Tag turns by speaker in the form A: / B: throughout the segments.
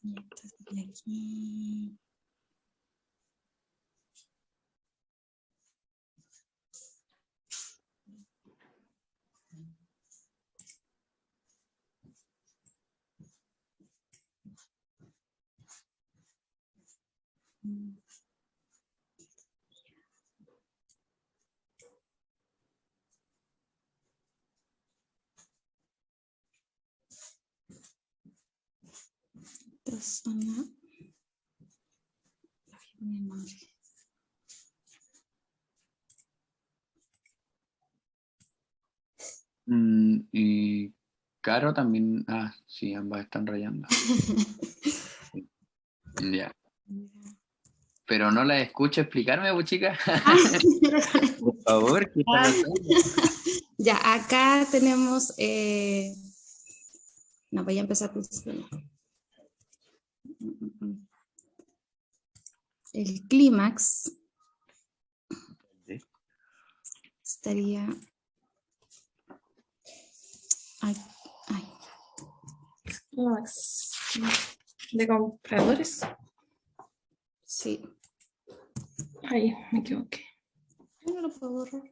A: Y esta sería aquí. Esta zona. Mi nombre.
B: Y Caro también. Ah, sí, ambas están rayando. Ya. Pero no la escucho explicarme, pues, chica. Por favor, ¿qué está pasando?
A: Ya, acá tenemos. No, voy a empezar por el clímax.
B: Sí.
A: Estaría. Ay, ay.
C: Clímax de compradores.
A: Sí.
C: Ay, me equivoqué.
A: Yo no lo puedo borrar.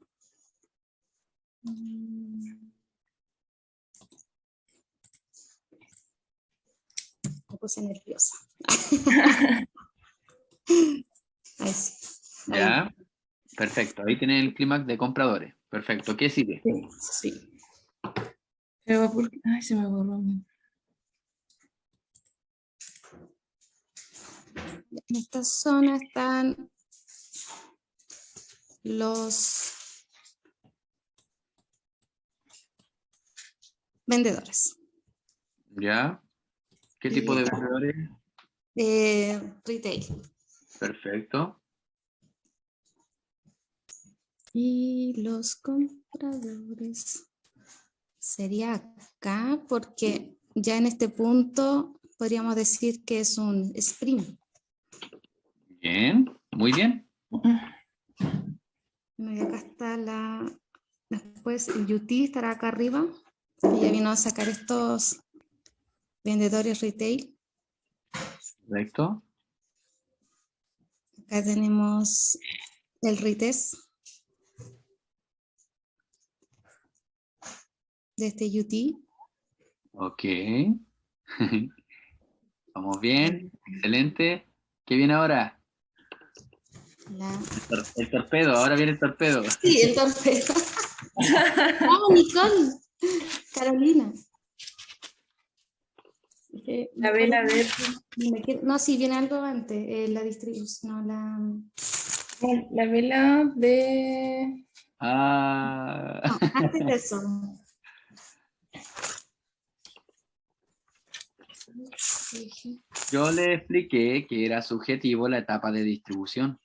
A: Me puse nerviosa. Ahí sí. Ahí.
B: Ya, perfecto. Ahí tienen el clímax de compradores. Perfecto. ¿Qué sigue?
C: Sí. Pero ay, se me borró.
A: En esta zona están los vendedores.
B: Ya. ¿Qué tipo de vendedores?
A: Retail.
B: Perfecto.
A: Y los compradores. Sería acá porque ya en este punto podríamos decir que es un sprint.
B: Bien, muy bien.
A: Bueno, y acá está la... Después el UT estará acá arriba. Ella vino a sacar estos vendedores retail.
B: Perfecto.
A: Acá tenemos el retest de este UT.
B: Ok. Vamos bien. Excelente. ¿Qué viene ahora? El torpedo. Ahora viene el torpedo.
A: Sí, el torpedo. ¡Vamos, Nicole! Carolina.
C: La vela de...
A: No, sí, viene algo antes. La distribución, no,
C: La vela de...
B: Ah.
A: no, antes de eso.
B: Yo le expliqué que era subjetivo la etapa de distribución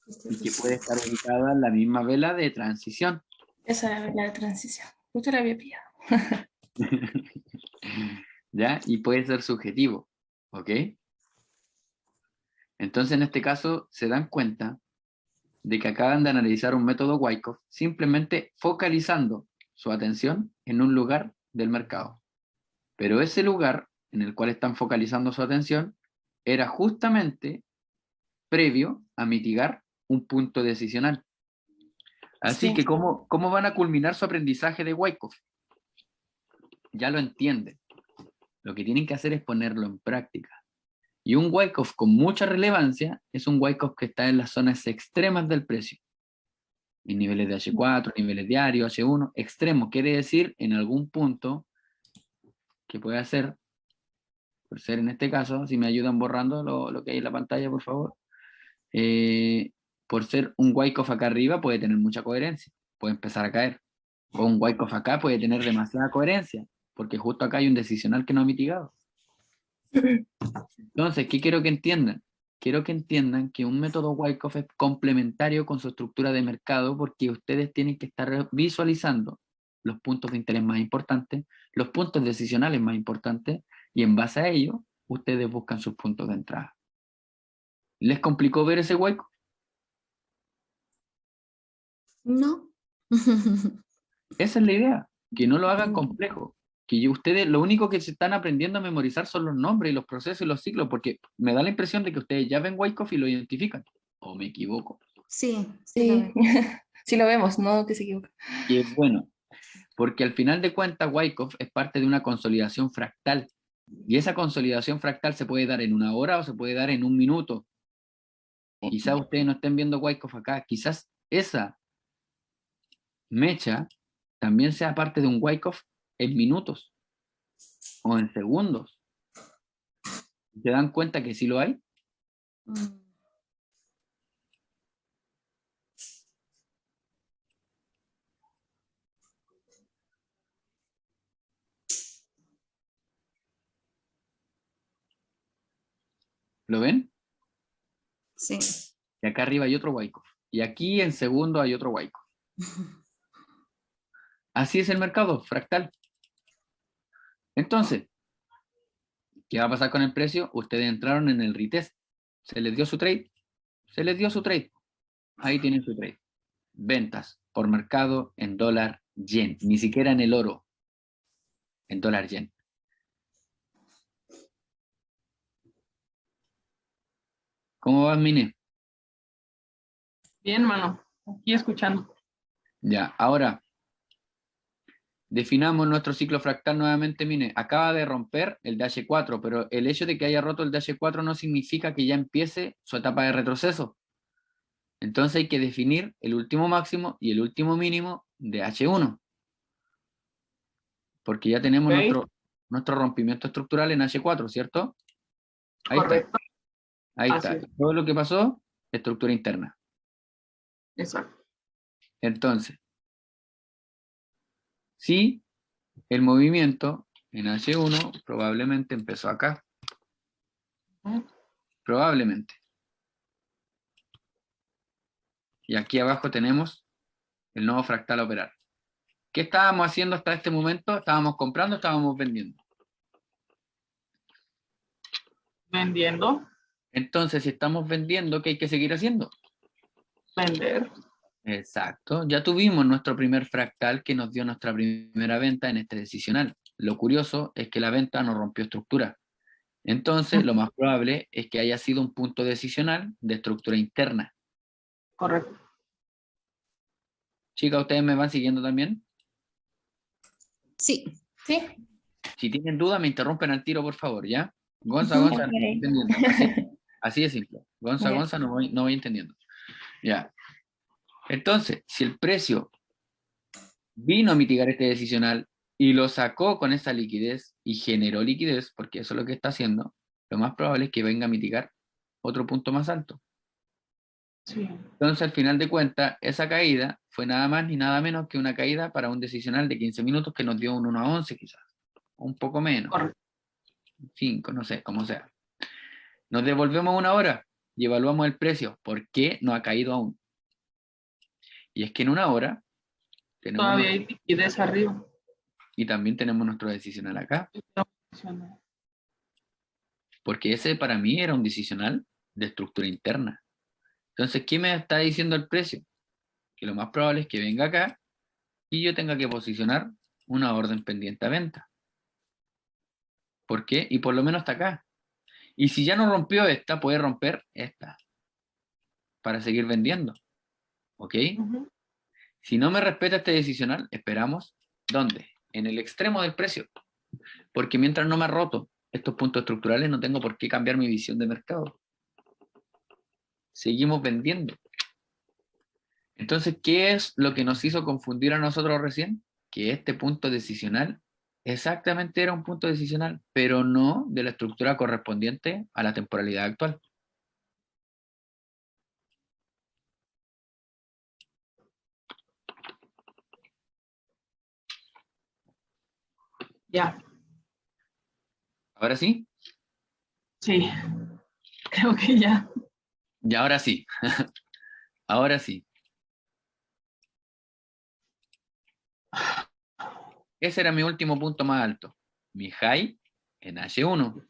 B: y que puede estar ubicada en la misma vela de transición.
C: Esa es la vela de transición. Justo la había pillado.
B: ¿Ya? Y puede ser subjetivo, ¿ok? Entonces, en este caso, se dan cuenta de que acaban de analizar un método Wyckoff simplemente focalizando su atención en un lugar del mercado. Pero ese lugar en el cual están focalizando su atención era justamente previo a mitigar un punto decisional. Así
C: Sí.
B: que, ¿cómo van a culminar su aprendizaje de Wyckoff? Ya lo entienden. Lo que tienen que hacer es ponerlo en práctica. Y un Wyckoff con mucha relevancia es un Wyckoff que está en las zonas extremas del precio. En niveles de H4, niveles diarios, H1, extremo, quiere decir en algún punto que puede ser, por ser en este caso, si me ayudan borrando lo que hay en la pantalla, por favor, por ser un Wyckoff acá arriba puede tener mucha coherencia, puede empezar a caer. O un Wyckoff acá puede tener demasiada coherencia, porque justo acá hay un decisional que no ha mitigado. Entonces, ¿qué quiero que entiendan? Quiero que entiendan que un método Wyckoff es complementario con su estructura de mercado porque ustedes tienen que estar visualizando los puntos de interés más importantes, los puntos decisionales más importantes, y en base a ello, ustedes buscan sus puntos de entrada. ¿Les complicó ver ese Wyckoff?
A: No.
B: Esa es la idea, que no lo hagan complejo, que ustedes lo único que se están aprendiendo a memorizar son los nombres y los procesos y los ciclos, porque me da la impresión de que ustedes ya ven Wyckoff y lo identifican. ¿O me equivoco?
A: Sí,
C: Sí,
A: lo veo.
C: sí lo vemos, no que se equivoca.
B: Que bueno, porque al final de cuentas Wyckoff es parte de una consolidación fractal. Y esa consolidación fractal se puede dar en 1 hora o se puede dar en 1 minuto. Quizás ustedes no estén viendo Wyckoff acá, quizás esa mecha también sea parte de un Wyckoff en minutos o en segundos. ¿Se dan cuenta que sí lo hay?
A: Mm.
B: ¿Lo ven?
A: Sí.
B: Y acá arriba hay otro Wyckoff. Y aquí en segundo hay otro Wyckoff. Así es el mercado, fractal. Entonces, ¿qué va a pasar con el precio? Ustedes entraron en el retest. ¿Se les dio su trade? Se les dio su trade. Ahí tienen su trade. Ventas por mercado en dólar yen. Ni siquiera en el oro. En dólar yen. ¿Cómo vas, Mine?
D: Bien, mano. Aquí escuchando.
B: Ya, ahora definamos nuestro ciclo fractal nuevamente. Mine, acaba de romper el DH4, pero el hecho de que haya roto el DH4 no significa que ya empiece su etapa de retroceso. Entonces hay que definir el último máximo y el último mínimo de H1. Porque ya tenemos
D: Ok.
B: nuestro rompimiento estructural en H4, ¿cierto? Ahí
D: Correcto.
B: está. Ahí
D: Así
B: está.
D: es.
B: Todo lo que pasó, estructura interna.
D: Exacto.
B: Entonces, si el movimiento en H1 probablemente empezó acá.
D: Ujú.
B: Probablemente. Y aquí abajo tenemos el nodo fractal a operar. ¿Qué estábamos haciendo hasta este momento? ¿Estábamos comprando o estábamos vendiendo?
D: Vendiendo,
B: Entonces, si estamos vendiendo, ¿qué hay que seguir haciendo?
D: vender.
B: Exacto. Ya tuvimos nuestro primer fractal que nos dio nuestra primera venta en este decisional. Lo curioso es que la venta no rompió estructura. Entonces, lo más probable es que haya sido un punto decisional de estructura interna.
D: Correcto.
B: Chicas, ¿ustedes me van siguiendo también?
A: Sí.
C: Sí,
B: Si tienen duda, me interrumpen al tiro, por favor, ¿ya? Gonza,
A: Ujú.
B: Gonza, no voy
C: ok.
B: entendiendo. Así es simple. Gonza,
C: Ya.
B: Gonza, no voy entendiendo. Ya. Entonces, si el precio vino a mitigar este decisional y lo sacó con esa liquidez y generó liquidez, porque eso es lo que está haciendo, lo más probable es que venga a mitigar otro punto más alto.
D: Sí.
B: Entonces, al final de cuentas, esa caída fue nada más ni nada menos que una caída para un decisional de 15 minutos que nos dio un 1 a 11 quizás, un poco menos,
D: Correcto.
B: 5, no sé, como sea. Nos devolvemos 1 hora y evaluamos el precio. ¿Por qué no ha caído aún? Y es que en 1 hora tenemos
D: Todavía hay liquidez arriba.
B: y también tenemos nuestro decisional acá, porque ese para mí era un decisional de estructura interna. Entonces, ¿qué me está diciendo el precio? Que lo más probable es que venga acá y yo tenga que posicionar una orden pendiente a venta. ¿Por qué? Y por lo menos hasta acá. Y si ya no rompió esta, puede romper esta para seguir vendiendo. ¿Ok?
D: Ujú.
B: Si no me respeta este decisional, esperamos, ¿dónde? En el extremo del precio. Porque mientras no me ha roto estos puntos estructurales, no tengo por qué cambiar mi visión de mercado. Seguimos vendiendo. Entonces, ¿qué es lo que nos hizo confundir a nosotros recién? Que este punto decisional exactamente era un punto decisional, pero no de la estructura correspondiente a la temporalidad actual.
D: Ya.
B: ¿Ahora sí?
D: Sí. Creo que ya.
B: Y ahora sí. Ahora sí. Ese era mi último punto más alto. Mi high en H1.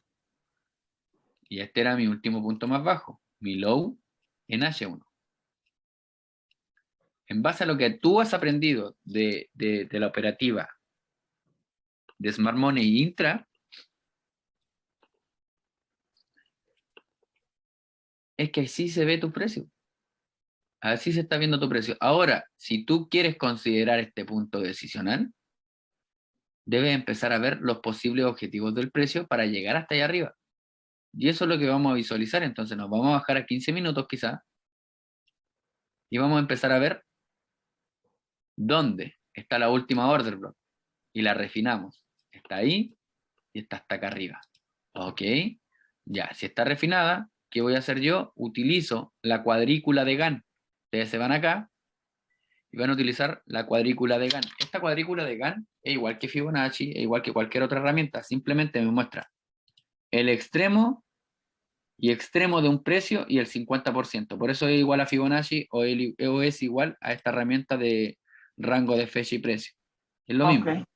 B: Y este era mi último punto más bajo. Mi low en H1. En base a lo que tú has aprendido de la operativa de Smart Money y Intra, es que así se ve tu precio. Así se está viendo tu precio. Ahora, si tú quieres considerar este punto decisional, debes empezar a ver los posibles objetivos del precio para llegar hasta allá arriba. Y eso es lo que vamos a visualizar. Entonces nos vamos a bajar a 15 minutos quizá y vamos a empezar a ver dónde está la última order block. Y la refinamos. Está ahí y está hasta acá arriba. Ok. Ya, si está refinada, ¿qué voy a hacer yo? Utilizo la cuadrícula de Gann. Ustedes se van acá y van a utilizar la cuadrícula de Gann. Esta cuadrícula de Gann es igual que Fibonacci, es igual que cualquier otra herramienta. Simplemente me muestra el extremo y extremo de un precio y el 50%. Por eso es igual a Fibonacci o es igual a esta herramienta de rango de fecha y precio. Es lo mismo.
D: Ok.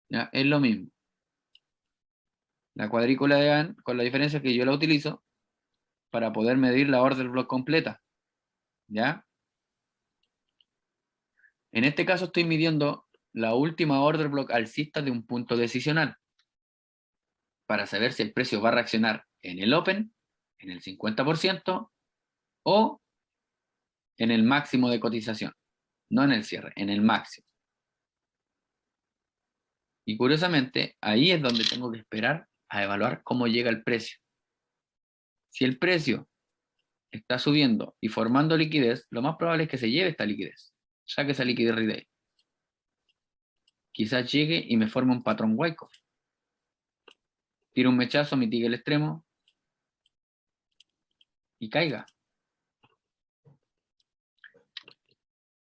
B: ¿Ya? Es lo mismo. La cuadrícula de Gann, con la diferencia que yo la utilizo para poder medir la order block completa. ¿Ya? En este caso estoy midiendo la última order block alcista de un punto decisional para saber si el precio va a reaccionar en el open, en el 50% o en el máximo de cotización. No en el cierre, en el máximo. Y curiosamente, ahí es donde tengo que esperar a evaluar cómo llega el precio. Si el precio está subiendo y formando liquidez, lo más probable es que se lleve esta liquidez. Saque esa liquidez retail. Quizás llegue y me forme un patrón Wyckoff. Tire un mechazo, mitigue el extremo y caiga.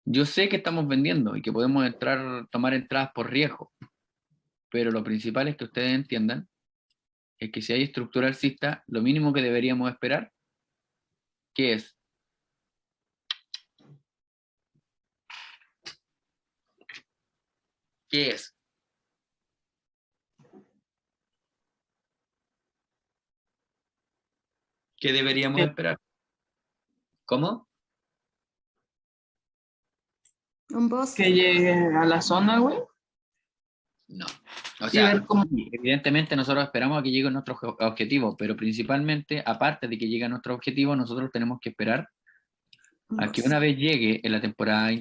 B: Yo sé que estamos vendiendo y que podemos tomar entradas por riesgo, pero lo principal es que ustedes entiendan es que si hay estructura alcista, lo mínimo que deberíamos esperar, ¿qué es? ¿Qué es? ¿Qué deberíamos esperar? ¿Cómo?
A: Un boss.
D: Que llegue a la zona, güey.
B: No. O
D: Y
B: sea,
D: ver cómo.
B: sí, evidentemente nosotros esperamos a que llegue nuestro objetivo, pero principalmente, aparte de que llegue a nuestro objetivo, nosotros tenemos que esperar
A: Un
B: a que
A: boss.
B: una vez llegue en la temporada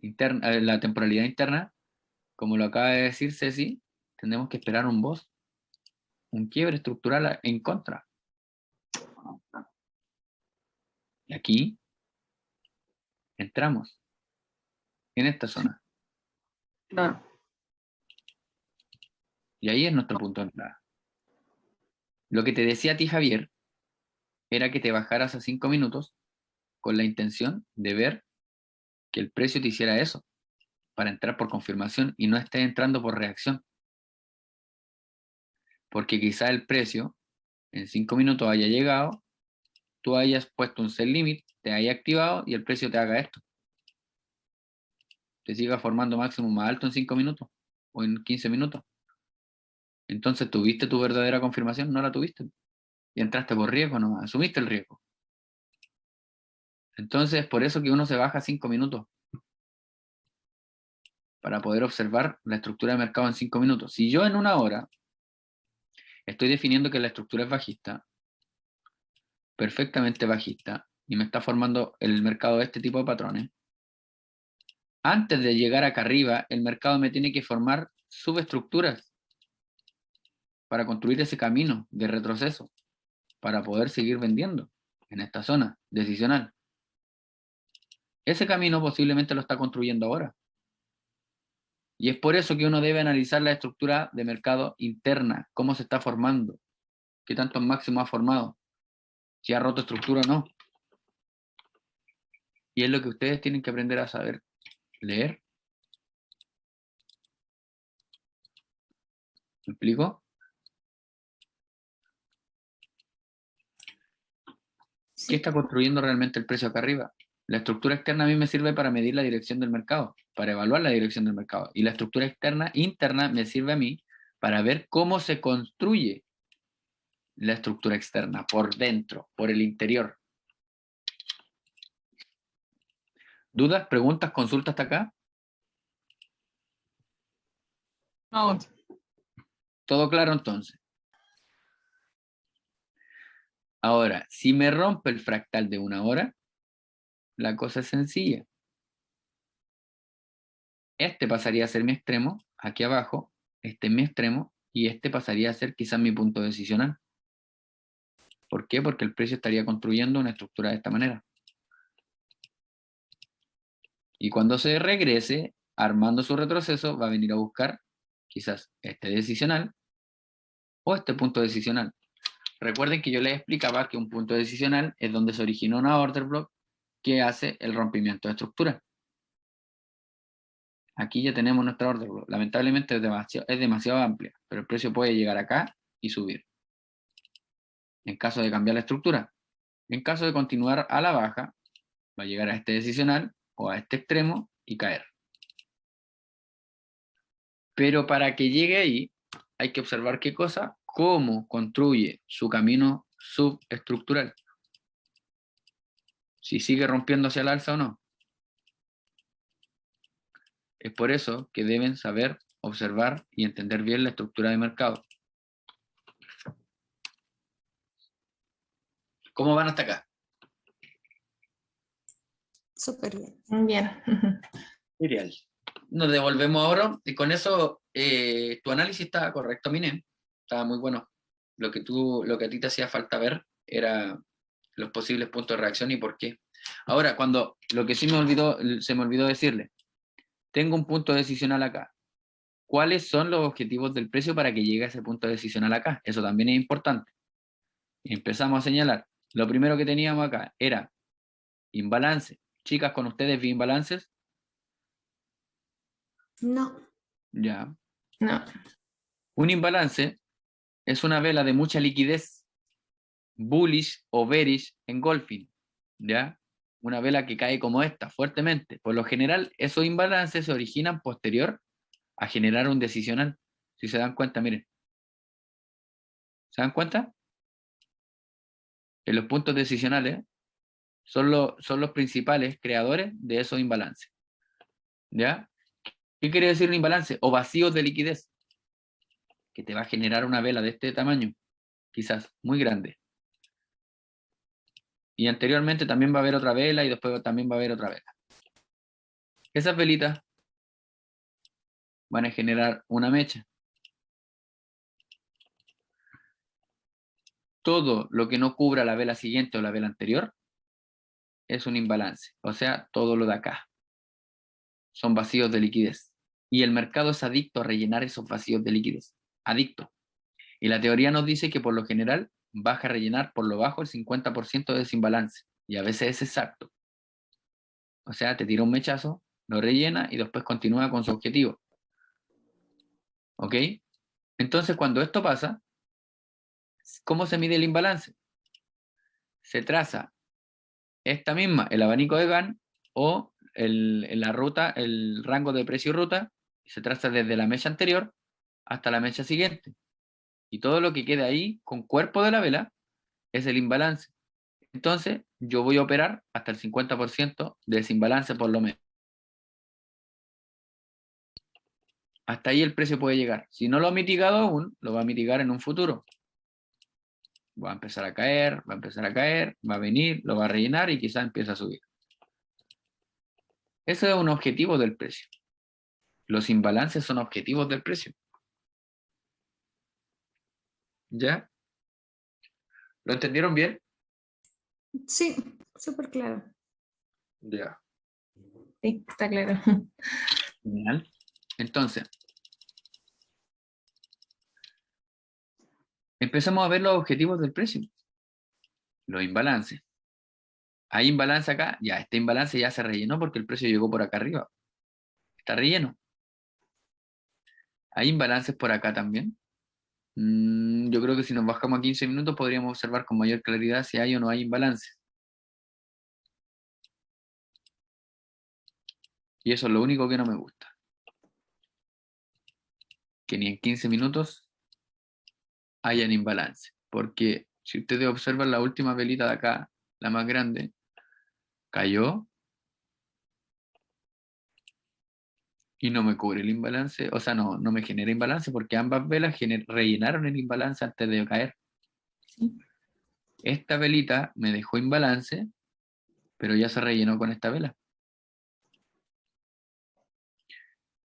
B: interna, la temporalidad interna, como lo acaba de decir Ceci, tenemos que esperar un boss, un quiebre estructural en contra. Y aquí entramos en esta zona.
D: Claro.
B: Y ahí es nuestro punto de entrada. Lo que te decía a ti, Javier, era que te bajaras a 5 minutos con la intención de ver que el precio te hiciera eso, para entrar por confirmación y no estés entrando por reacción. Porque quizá el precio en 5 minutos haya llegado, tú hayas puesto un sell limit, te haya activado y el precio te haga esto. Te siga formando máximo más alto en 5 minutos o en 15 minutos. Entonces, ¿tuviste tu verdadera confirmación? No la tuviste. Y entraste por riesgo, no, asumiste el riesgo. Entonces, por eso que uno se baja 5 minutos. Para poder observar la estructura de mercado en 5 minutos. Si yo en una hora estoy definiendo que la estructura es bajista, perfectamente bajista, y me está formando el mercado de este tipo de patrones, antes de llegar acá arriba, el mercado me tiene que formar subestructuras para construir ese camino de retroceso, para poder seguir vendiendo en esta zona decisional. Ese camino posiblemente lo está construyendo ahora. Y es por eso que uno debe analizar la estructura de mercado interna, cómo se está formando, qué tantos máximos ha formado, si ha roto estructura o no. Y es lo que ustedes tienen que aprender a saber leer. ¿Me explico?
A: Sí.
B: ¿Qué está construyendo realmente el precio acá arriba? La estructura externa a mí me sirve para medir la dirección del mercado, para evaluar la dirección del mercado. Y la estructura interna me sirve a mí para ver cómo se construye la estructura externa, por dentro, por el interior. ¿Dudas, preguntas, consultas hasta acá?
D: No,
B: ¿Todo claro entonces? Ahora, si me rompe el fractal de 1 hora, la cosa es sencilla. Este pasaría a ser mi extremo, aquí abajo, este es mi extremo, y este pasaría a ser quizás mi punto decisional. ¿Por qué? Porque el precio estaría construyendo una estructura de esta manera. Y cuando se regrese, armando su retroceso, va a venir a buscar quizás este decisional o este punto decisional. Recuerden que yo les explicaba que un punto decisional es donde se originó una order block que hace el rompimiento de estructura. Aquí ya tenemos nuestra order block. Lamentablemente es demasiado amplia, pero el precio puede llegar acá y subir. En caso de cambiar la estructura. En caso de continuar a la baja, va a llegar a este decisional o a este extremo y caer. Pero para que llegue ahí, hay que observar qué cosa, cómo construye su camino subestructural. Si sigue rompiendo hacia el alza o no. Es por eso que deben saber, observar y entender bien la estructura de mercado. ¿Cómo van hasta acá?
A: Súper bien.
C: Bien.
B: Genial. Nos devolvemos ahora y con eso tu análisis estaba correcto, Mine. Estaba muy bueno. Lo que a ti te hacía falta ver era los posibles puntos de reacción y por qué. Ahora, lo que sí se me olvidó decirle, tengo un punto decisional acá. ¿Cuáles son los objetivos del precio para que llegue a ese punto decisional acá? Eso también es importante. Empezamos a señalar. Lo primero que teníamos acá era imbalance. Chicas, con ustedes vi imbalances.
A: No,
B: Ya.
C: No.
B: Un imbalance es una vela de mucha liquidez, bullish o bearish engulfing, ¿ya? Una vela que cae como esta, fuertemente. Por lo general, esos imbalances se originan posterior a generar un decisional. Si se dan cuenta, miren. ¿Se dan cuenta? Que los puntos decisionales son los principales creadores de esos imbalances. ¿Ya? ¿Qué quiere decir un imbalance? O vacíos de liquidez, que te va a generar una vela de este tamaño, quizás muy grande. Y anteriormente también va a haber otra vela y después también va a haber otra vela. Esas velitas van a generar una mecha. Todo lo que no cubra la vela siguiente o la vela anterior es un imbalance. O sea, todo lo de acá son vacíos de liquidez. Y el mercado es adicto a rellenar esos vacíos de liquidez. Adicto. Y la teoría nos dice que por lo general baja a rellenar por lo bajo el 50% de desimbalance. Y a veces es exacto. O sea, te tira un mechazo, lo rellena y después continúa con su objetivo. ¿Ok? Entonces, cuando esto pasa, ¿cómo se mide el imbalance? Se traza esta misma, el abanico de Gann, o la ruta, el rango de precio y ruta, se traza desde la mecha anterior hasta la mecha siguiente. Y todo lo que queda ahí con cuerpo de la vela es el imbalance. Entonces, yo voy a operar hasta el 50% de desimbalance por lo menos. Hasta ahí el precio puede llegar. Si no lo ha mitigado aún, lo va a mitigar en un futuro. Va a empezar a caer, va a empezar a caer, va a venir, lo va a rellenar y quizás empiece a subir. Eso es un objetivo del precio. Los imbalances son objetivos del precio. ¿Ya? ¿Lo entendieron bien?
A: sí, súper claro.
B: Ya.
C: Sí, está claro.
B: Genial. Entonces, empezamos a ver los objetivos del precio. Los imbalances. Hay imbalance acá, ya, este imbalance ya se rellenó porque el precio llegó por acá arriba. Está relleno. Hay imbalances por acá también. Yo creo que si nos bajamos a 15 minutos podríamos observar con mayor claridad si hay o no hay imbalance. Y eso es lo único que no me gusta. Que ni en 15 minutos hayan imbalance. Porque si ustedes observan la última velita de acá, la más grande, cayó y no me cubre el imbalance, o sea, no me genera imbalance porque ambas velas rellenaron el imbalance antes de caer.
C: Sí.
B: Esta velita me dejó imbalance, pero ya se rellenó con esta vela.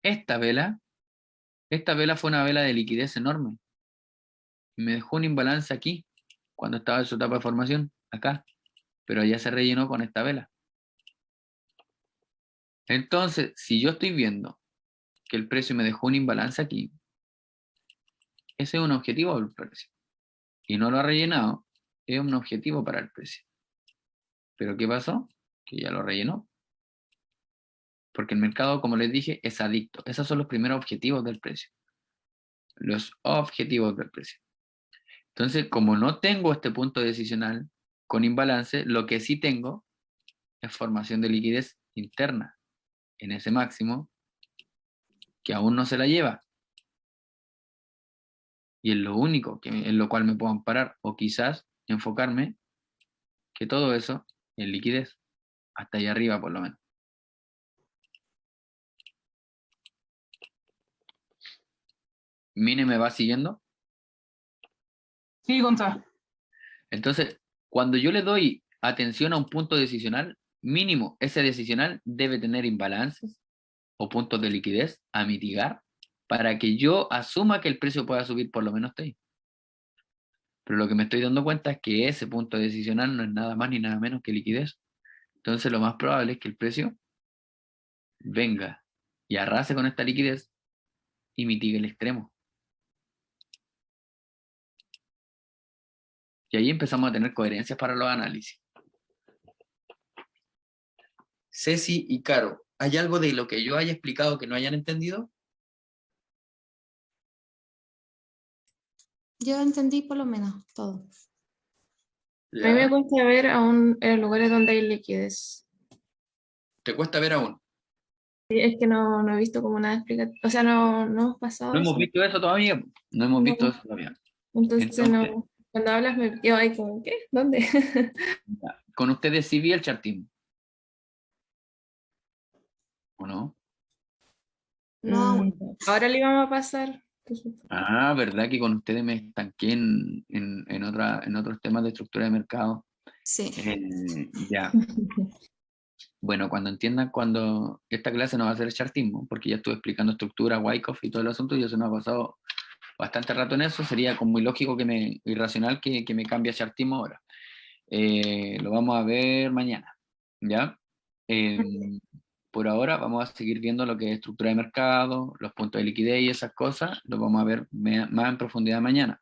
B: Esta vela fue una vela de liquidez enorme. Me dejó un imbalance aquí, cuando estaba en su etapa de formación, acá, pero ya se rellenó con esta vela. Entonces, si yo estoy viendo que el precio me dejó un imbalance aquí, ese es un objetivo del precio, y no lo ha rellenado, es un objetivo para el precio. ¿Pero qué pasó? Que ya lo rellenó. Porque el mercado, como les dije, es adicto. Esos son los primeros objetivos del precio. Los objetivos del precio. Entonces, como no tengo este punto decisional con imbalance, lo que sí tengo es formación de liquidez interna en ese máximo que aún no se la lleva. Y es lo único en lo cual me puedo amparar. O quizás enfocarme que todo eso es liquidez. Hasta allá arriba, por lo menos. Mine, ¿me va siguiendo?
D: Sí, Gonzalo.
B: Entonces, cuando yo le doy atención a un punto decisional, mínimo ese decisional debe tener imbalances o puntos de liquidez a mitigar para que yo asuma que el precio pueda subir por lo menos hasta ahí. Pero lo que me estoy dando cuenta es que ese punto decisional no es nada más ni nada menos que liquidez. Entonces lo más probable es que el precio venga y arrase con esta liquidez y mitigue el extremo. Y ahí empezamos a tener coherencias para los análisis. Ceci y Caro, ¿hay algo de lo que yo haya explicado que no hayan entendido?
A: Yo entendí por lo menos todo.
C: A mí me cuesta ver aún en los lugares donde hay liquidez.
B: ¿Te cuesta ver aún?
C: Sí, es que no he visto como nada explicativo. O sea, no hemos pasado
B: No hemos
C: eso.
B: visto eso todavía. No hemos visto
C: No.
B: eso todavía.
C: Entonces,
B: Entonces,
C: no. Cuando hablas me quedo ahí como, ¿qué? ¿Dónde?
B: ya, con ustedes sí vi el chartismo. ¿O no?
A: No,
C: Ahora le íbamos a pasar.
B: Ah, verdad que con ustedes me estanqué en otros temas de estructura de mercado.
A: sí.
B: Ya. Bueno, cuando entiendan cuando esta clase no va a ser el chartismo, porque ya estuve explicando estructura, Wyckoff y todo el asunto, y ya se nos ha pasado bastante rato en eso, sería como ilógico irracional que me cambie a chartismo ahora. Lo vamos a ver mañana, ¿ya? Por ahora vamos a seguir viendo lo que es estructura de mercado, los puntos de liquidez y esas cosas, lo vamos a ver más en profundidad mañana.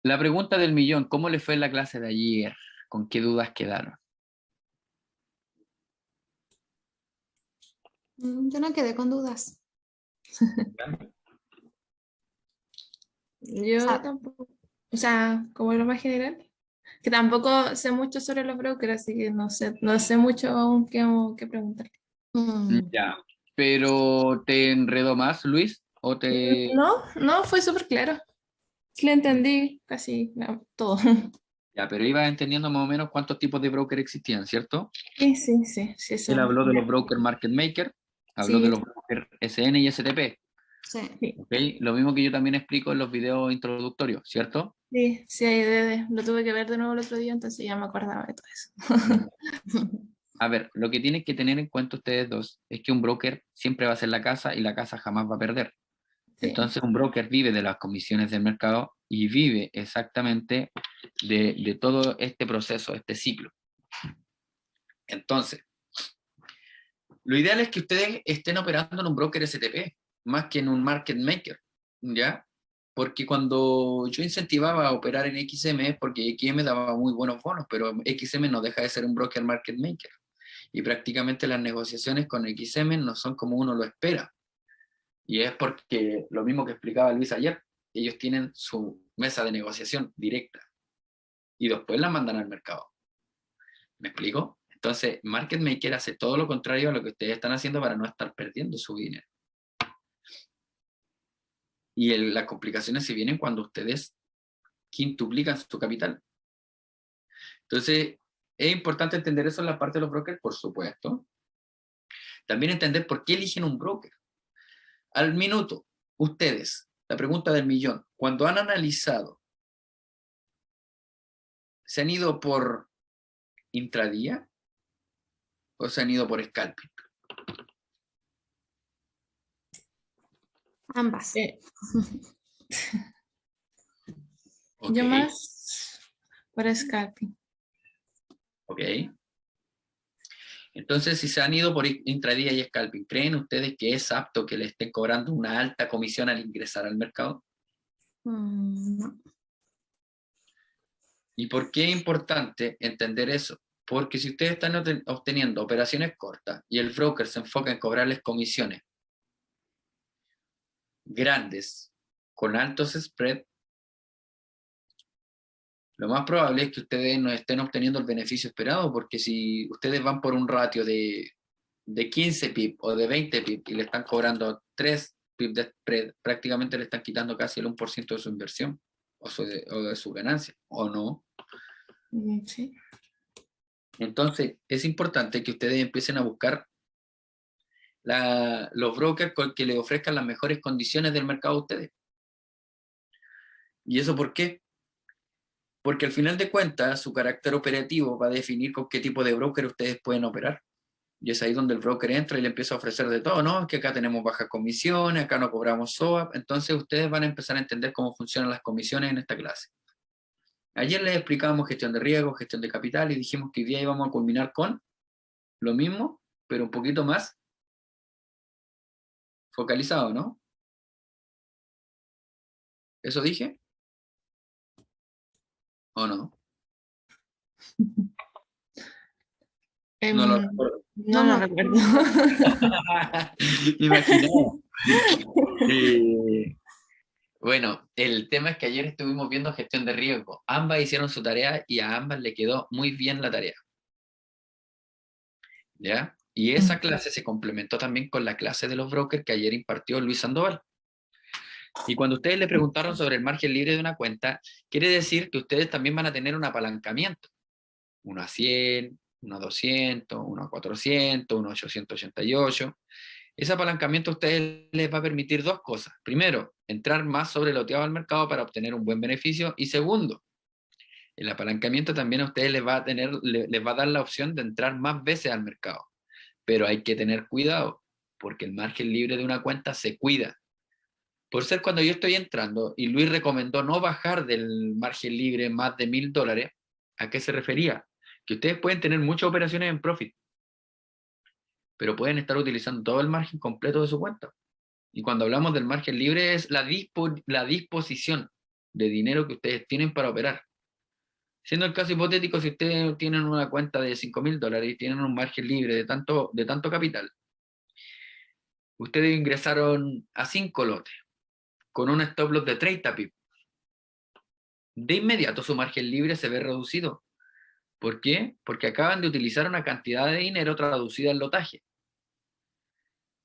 B: La pregunta del millón, ¿cómo le fue en la clase de ayer? ¿Con qué dudas quedaron?
A: Yo no quedé con dudas.
C: Yo
A: Sa-
C: tampoco. O sea, como lo más general. Que tampoco sé mucho sobre los brokers, así que no sé mucho aún qué preguntar.
B: Ya, pero ¿te enredó más, Luis? ¿O te...
C: No, fue súper claro. Sí, le entendí casi todo.
B: Ya, pero ibas entendiendo más o menos cuántos tipos de broker existían, ¿cierto?
C: Sí,
B: Él
C: eso.
B: habló de los broker market maker, habló de
C: Sí,
B: los broker SN y STP,
A: sí.
C: sí,
B: ¿ok? Lo mismo que yo también explico en los videos introductorios, ¿cierto?
C: sí, lo tuve que ver de nuevo el otro día, entonces ya me acordaba de todo eso.
B: A ver, lo que tienen que tener en cuenta ustedes dos es que un broker siempre va a ser la casa y la casa jamás va a perder.
C: Sí,
B: Entonces un broker vive de las comisiones del mercado y vive exactamente de todo este proceso, este ciclo. Entonces, lo ideal es que ustedes estén operando en un broker STP, más que en un market maker, ¿ya? Porque cuando yo incentivaba a operar en XM es porque XM daba muy buenos bonos, pero XM no deja de ser un broker market maker. Y prácticamente las negociaciones con XM no son como uno lo espera. Y es porque lo mismo que explicaba Luis ayer, ellos tienen su mesa de negociación directa y después la mandan al mercado. ¿Me explico? Entonces, Market Maker hace todo lo contrario a lo que ustedes están haciendo para no estar perdiendo su dinero. Y las complicaciones se vienen cuando ustedes quintuplican su capital. Entonces, ¿es importante entender eso en la parte de los brokers? Por supuesto. También entender por qué eligen un broker. Al minuto, ustedes, la pregunta del millón, cuando han analizado, ¿se han ido por intradía o se han ido por scalping?
A: Ambas.
B: Ok,
C: Yo más por scalping.
B: ok. Entonces, si se han ido por intradía y scalping, ¿creen ustedes que es apto que le estén cobrando una alta comisión al ingresar al mercado?
A: No.
B: ¿Y por qué es importante entender eso? Porque si ustedes están obteniendo operaciones cortas y el broker se enfoca en cobrarles comisiones grandes con altos spreads, lo más probable es que ustedes no estén obteniendo el beneficio esperado, porque si ustedes van por un ratio de 15 pip o de 20 pip y le están cobrando 3 pip de spread, prácticamente le están quitando casi el 1% de su inversión o de su ganancia, ¿o no?
C: Sí.
B: Entonces, es importante que ustedes empiecen a buscar los brokers que les ofrezcan las mejores condiciones del mercado a ustedes. ¿Y eso por qué? Porque al final de cuentas, su carácter operativo va a definir con qué tipo de broker ustedes pueden operar. Y es ahí donde el broker entra y le empieza a ofrecer de todo, ¿no? Que acá tenemos bajas comisiones, acá no cobramos SOAP. Entonces ustedes van a empezar a entender cómo funcionan las comisiones en esta clase. Ayer les explicábamos gestión de riesgo, gestión de capital y dijimos que hoy día íbamos a culminar con lo mismo, pero un poquito más focalizado, ¿no? ¿Eso dije? ¿O no? No lo recuerdo.
C: No lo recuerdo.
B: Imaginaba. Bueno, el tema es que ayer estuvimos viendo gestión de riesgo. Ambas hicieron su tarea y a ambas le quedó muy bien la tarea. ¿Ya? Y esa clase se complementó también con la clase de los brokers que ayer impartió Luis Sandoval. Y cuando ustedes le preguntaron sobre el margen libre de una cuenta, quiere decir que ustedes también van a tener un apalancamiento. 1 a 100, 1 a 200, 1 a 400, 1 a 888. Ese apalancamiento a ustedes les va a permitir dos cosas. Primero, entrar más sobreloteado al mercado para obtener un buen beneficio. Y segundo, el apalancamiento también a ustedes les va a dar la opción de entrar más veces al mercado. Pero hay que tener cuidado, porque el margen libre de una cuenta se cuida. Por ser cuando yo estoy entrando, y Luis recomendó no bajar del margen libre más de $1000, ¿a qué se refería? Que ustedes pueden tener muchas operaciones en profit, pero pueden estar utilizando todo el margen completo de su cuenta. Y cuando hablamos del margen libre es la disposición de dinero que ustedes tienen para operar. Siendo el caso hipotético, si ustedes tienen una cuenta de $5000 y tienen un margen libre de tanto capital, ustedes ingresaron a 5 lotes con un stop loss de 30 pip. De inmediato su margen libre se ve reducido. ¿Por qué? Porque acaban de utilizar una cantidad de dinero traducida en lotaje.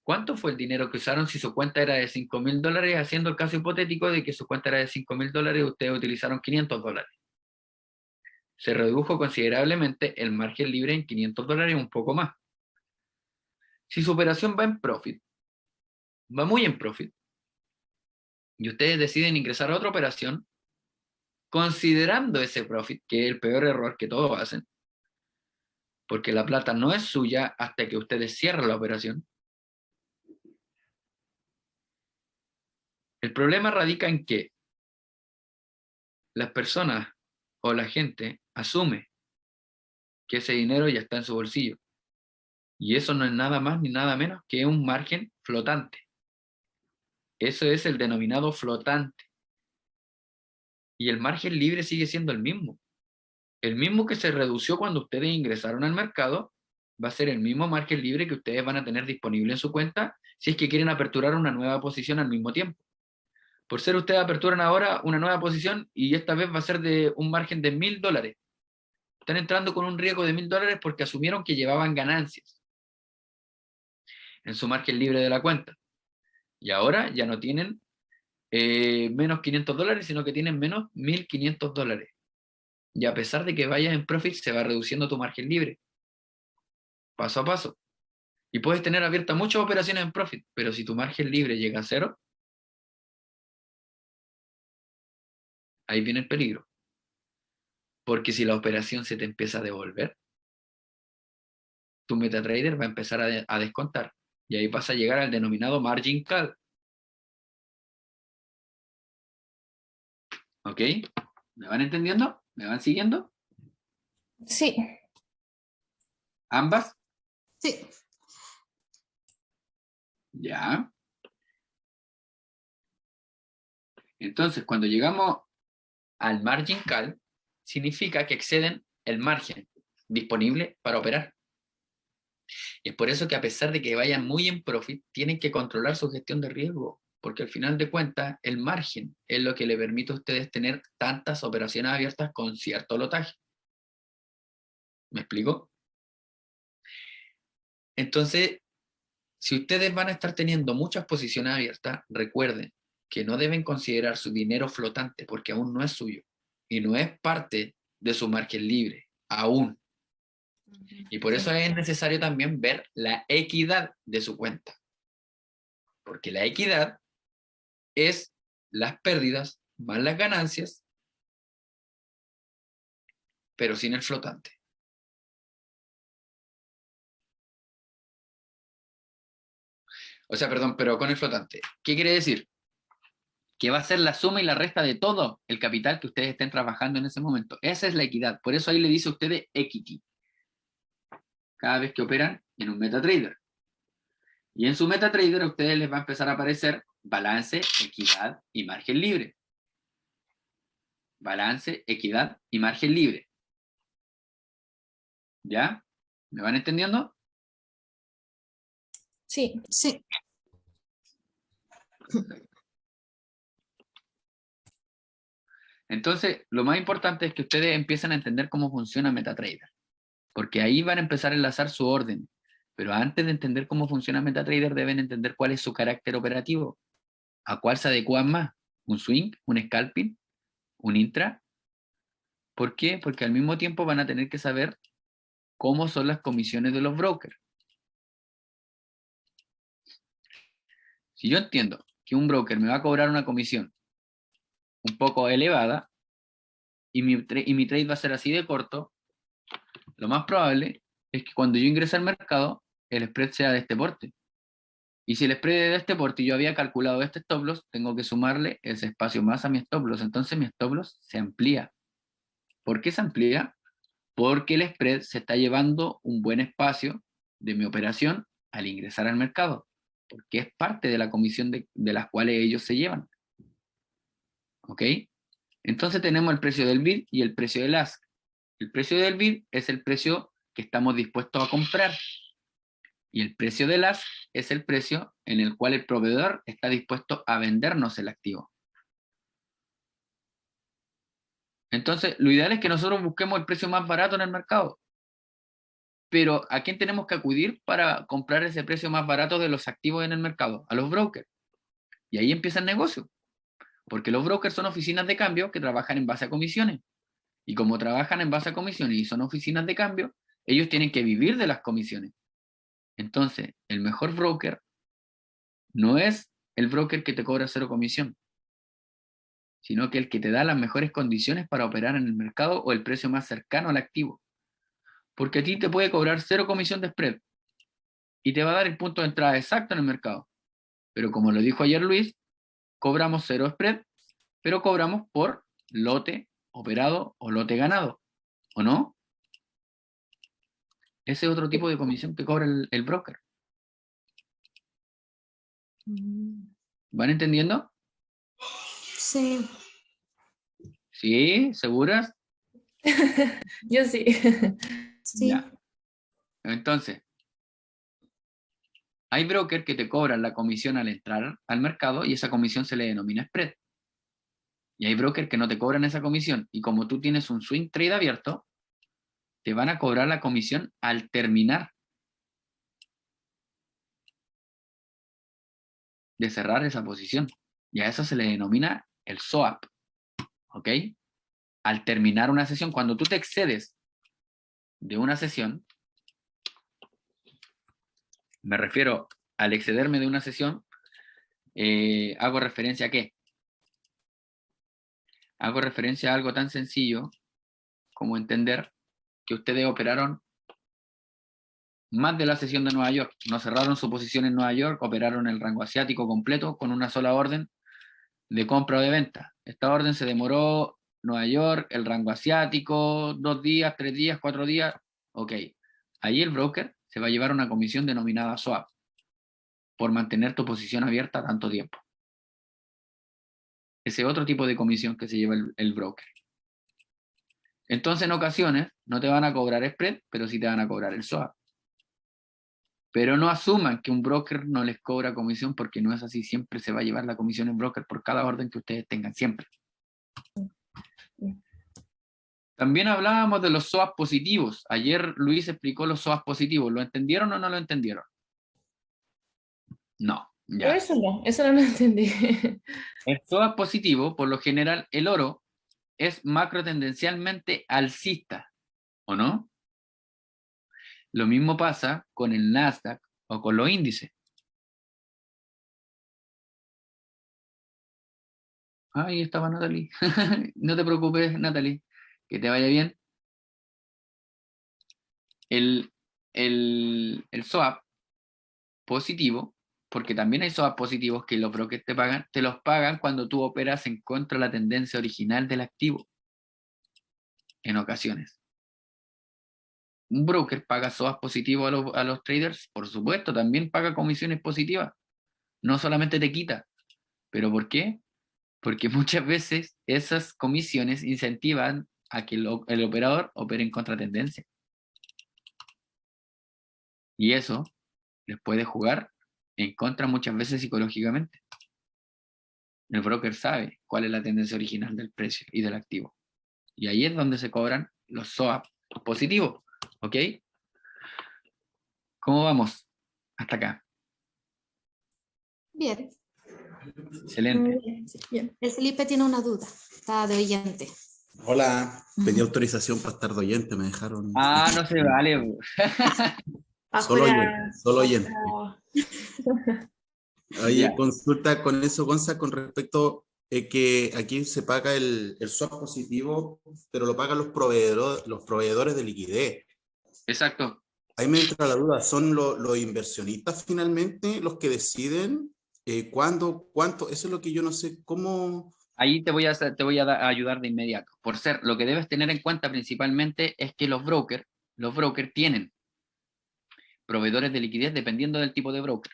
B: ¿Cuánto fue el dinero que usaron si su cuenta era de $5000, haciendo el caso hipotético de que su cuenta era de $5000 y ustedes utilizaron $500? Se redujo considerablemente el margen libre en $500, un poco más. Si su operación va en profit, va muy en profit, y ustedes deciden ingresar a otra operación, considerando ese profit, que es el peor error que todos hacen, porque la plata no es suya hasta que ustedes cierran la operación. El problema radica en que las personas o la gente asume que ese dinero ya está en su bolsillo. Y eso no es nada más ni nada menos que un margen flotante. Eso es el denominado flotante. Y el margen libre sigue siendo el mismo. El mismo que se redució cuando ustedes ingresaron al mercado, va a ser el mismo margen libre que ustedes van a tener disponible en su cuenta si es que quieren aperturar una nueva posición al mismo tiempo. Por ser ustedes aperturan ahora una nueva posición y esta vez va a ser de un margen de $1000. Están entrando con un riesgo de $1000 porque asumieron que llevaban ganancias en su margen libre de la cuenta. Y ahora ya no tienen menos $500, sino que tienen menos $1500. Y a pesar de que vayas en profit, se va reduciendo tu margen libre. Paso a paso. Y puedes tener abiertas muchas operaciones en profit, pero si tu margen libre llega a 0, ahí viene el peligro. Porque si la operación se te empieza a devolver, tu MetaTrader va a empezar a descontar. Y ahí vas a llegar al denominado margin call. ¿Ok? ¿Me van entendiendo? ¿Me van siguiendo?
C: Sí.
B: ¿Ambas?
A: Sí.
B: Ya. Entonces, cuando llegamos al margin call, significa que exceden el margen disponible para operar. Y es por eso que a pesar de que vayan muy en profit, tienen que controlar su gestión de riesgo, porque al final de cuentas, el margen es lo que le permite a ustedes tener tantas operaciones abiertas con cierto lotaje. ¿Me explico? Entonces, si ustedes van a estar teniendo muchas posiciones abiertas, recuerden que no deben considerar su dinero flotante porque aún no es suyo y no es parte de su margen libre, aún. Y por eso es necesario también ver la equidad de su cuenta. Porque la equidad es las pérdidas más las ganancias, pero sin el flotante. O sea, perdón, pero con el flotante. ¿Qué quiere decir? Que va a ser la suma y la resta de todo el capital que ustedes estén trabajando en ese momento. Esa es la equidad. Por eso ahí le dice a ustedes equity. Cada vez que operan en un MetaTrader. Y en su MetaTrader a ustedes les va a empezar a aparecer balance, equidad y margen libre. Balance, equidad y margen libre. ¿Ya? ¿Me van entendiendo?
C: Sí.
A: Sí.
B: Entonces, lo más importante es que ustedes empiecen a entender cómo funciona MetaTrader. Porque ahí van a empezar a enlazar su orden. Pero antes de entender cómo funciona MetaTrader, deben entender cuál es su carácter operativo. ¿A cuál se adecuan más? ¿Un swing? ¿Un scalping? ¿Un intra? ¿Por qué? Porque al mismo tiempo van a tener que saber cómo son las comisiones de los brokers. Si yo entiendo que un broker me va a cobrar una comisión un poco elevada y mi trade va a ser así de corto, lo más probable es que cuando yo ingrese al mercado, el spread sea de este porte. Y si el spread es de este porte y yo había calculado este stop loss, tengo que sumarle ese espacio más a mi stop loss. Entonces mi stop loss se amplía. ¿Por qué se amplía? Porque el spread se está llevando un buen espacio de mi operación al ingresar al mercado, porque es parte de la comisión de las cuales ellos se llevan. ¿Ok? Entonces tenemos el precio del bid y el precio del ask. El precio del bid es el precio que estamos dispuestos a comprar y el precio del ask es el precio en el cual el proveedor está dispuesto a vendernos el activo. Entonces, lo ideal es que nosotros busquemos el precio más barato en el mercado. Pero ¿a quién tenemos que acudir para comprar ese precio más barato de los activos en el mercado? A los brokers. Y ahí empieza el negocio. Porque los brokers son oficinas de cambio que trabajan en base a comisiones. Y como trabajan en base a comisiones y son oficinas de cambio, ellos tienen que vivir de las comisiones. Entonces, el mejor broker no es el broker que te cobra 0 comisión, sino que el que te da las mejores condiciones para operar en el mercado o el precio más cercano al activo. Porque a ti te puede cobrar 0 comisión de spread y te va a dar el punto de entrada exacto en el mercado. Pero como lo dijo ayer Luis, cobramos 0 spread, pero cobramos por lote operado o lote ganado, ¿o no? Ese es otro tipo de comisión que cobra el broker. ¿Van entendiendo?
A: Sí.
B: ¿Sí? ¿Seguras?
C: Yo sí.
A: Sí.
B: Ya. Entonces, hay brokers que te cobran la comisión al entrar al mercado y esa comisión se le denomina spread. Y hay brokers que no te cobran esa comisión y como tú tienes un swing trade abierto, te van a cobrar la comisión al terminar de cerrar esa posición. Y a eso se le denomina el SOAP. ¿Ok? Al terminar una sesión, cuando tú te excedes de una sesión, Me refiero al excederme de una sesión, hago referencia a qué. Hago referencia a algo tan sencillo como entender que ustedes operaron más de la sesión de Nueva York. No cerraron su posición en Nueva York, operaron el rango asiático completo con una sola orden de compra o de venta. Esta orden se demoró Nueva York, el rango asiático, 2 días, 3 días, 4 días. Ok. Ahí el broker se va a llevar una comisión denominada swap por mantener tu posición abierta tanto tiempo. Ese otro tipo de comisión que se lleva el broker. Entonces, en ocasiones, no te van a cobrar spread, pero sí te van a cobrar el swap. Pero no asuman que un broker no les cobra comisión, porque no es así. Siempre se va a llevar la comisión en broker por cada orden que ustedes tengan, siempre. También hablábamos de los SOAP positivos. Ayer Luis explicó los SOAP positivos. ¿Lo entendieron o no lo entendieron? No, ya.
C: Eso no lo entendí.
B: El SOAP positivo, por lo general, el oro es macrotendencialmente alcista, ¿o no? Lo mismo pasa con el Nasdaq o con los índices. Ahí estaba Natalie. No te preocupes, Natalie. Que te vaya bien. El swap positivo, porque también hay swap positivos que los brokers te los pagan cuando tú operas en contra de la tendencia original del activo. En ocasiones. Un broker paga swap positivos a los traders, por supuesto, también paga comisiones positivas. No solamente te quita. ¿Pero por qué? Porque muchas veces esas comisiones incentivan a que el operador opere en contratendencia. Y eso les puede jugar en contra muchas veces psicológicamente. El broker sabe cuál es la tendencia original del precio y del activo. Y ahí es donde se cobran los SOAP positivos. ¿Ok? ¿Cómo vamos? Hasta acá.
A: Bien.
B: Excelente.
C: Bien.
A: El Felipe tiene una duda. Está de oyente.
E: Hola, pedí autorización para estar de oyente, me dejaron.
B: Ah, no se vale.
E: Solo oyente, solo oyente. Oye,
B: Ya.
E: consulta con eso, Gonza, con respecto que aquí se paga el swap positivo, pero lo pagan los proveedores de liquidez.
B: Exacto.
E: Ahí me entra la duda, ¿son los inversionistas finalmente los que deciden cuándo, cuánto? Eso es lo que yo no sé, cómo...
B: Ahí te voy a ayudar de inmediato. Por ser, lo que debes tener en cuenta principalmente es que los brokers tienen proveedores de liquidez dependiendo del tipo de broker.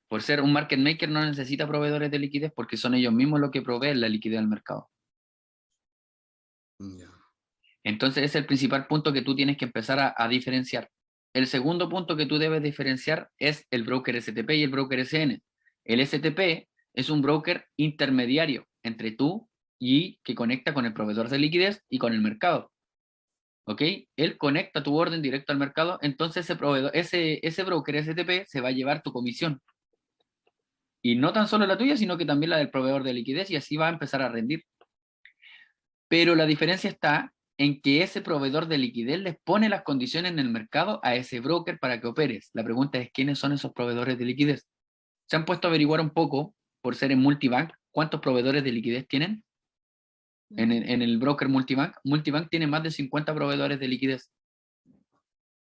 B: Por ser un market maker no necesita proveedores de liquidez porque son ellos mismos los que proveen la liquidez al mercado.
E: Ya.
B: Entonces ese es el principal punto que tú tienes que empezar a diferenciar. El segundo punto que tú debes diferenciar es el broker STP y el broker SN. El STP es un broker intermediario entre tú y que conecta con el proveedor de liquidez y con el mercado. ¿Ok? Él conecta tu orden directo al mercado, entonces ese broker STP se va a llevar tu comisión. Y no tan solo la tuya, sino que también la del proveedor de liquidez y así va a empezar a rendir. Pero la diferencia está en que ese proveedor de liquidez les pone las condiciones en el mercado a ese broker para que operes. La pregunta es, ¿quiénes son esos proveedores de liquidez? ¿Se han puesto a averiguar un poco, por ser en Multibank, cuántos proveedores de liquidez tienen? En el broker Multibank. Multibank tiene más de 50 proveedores de liquidez.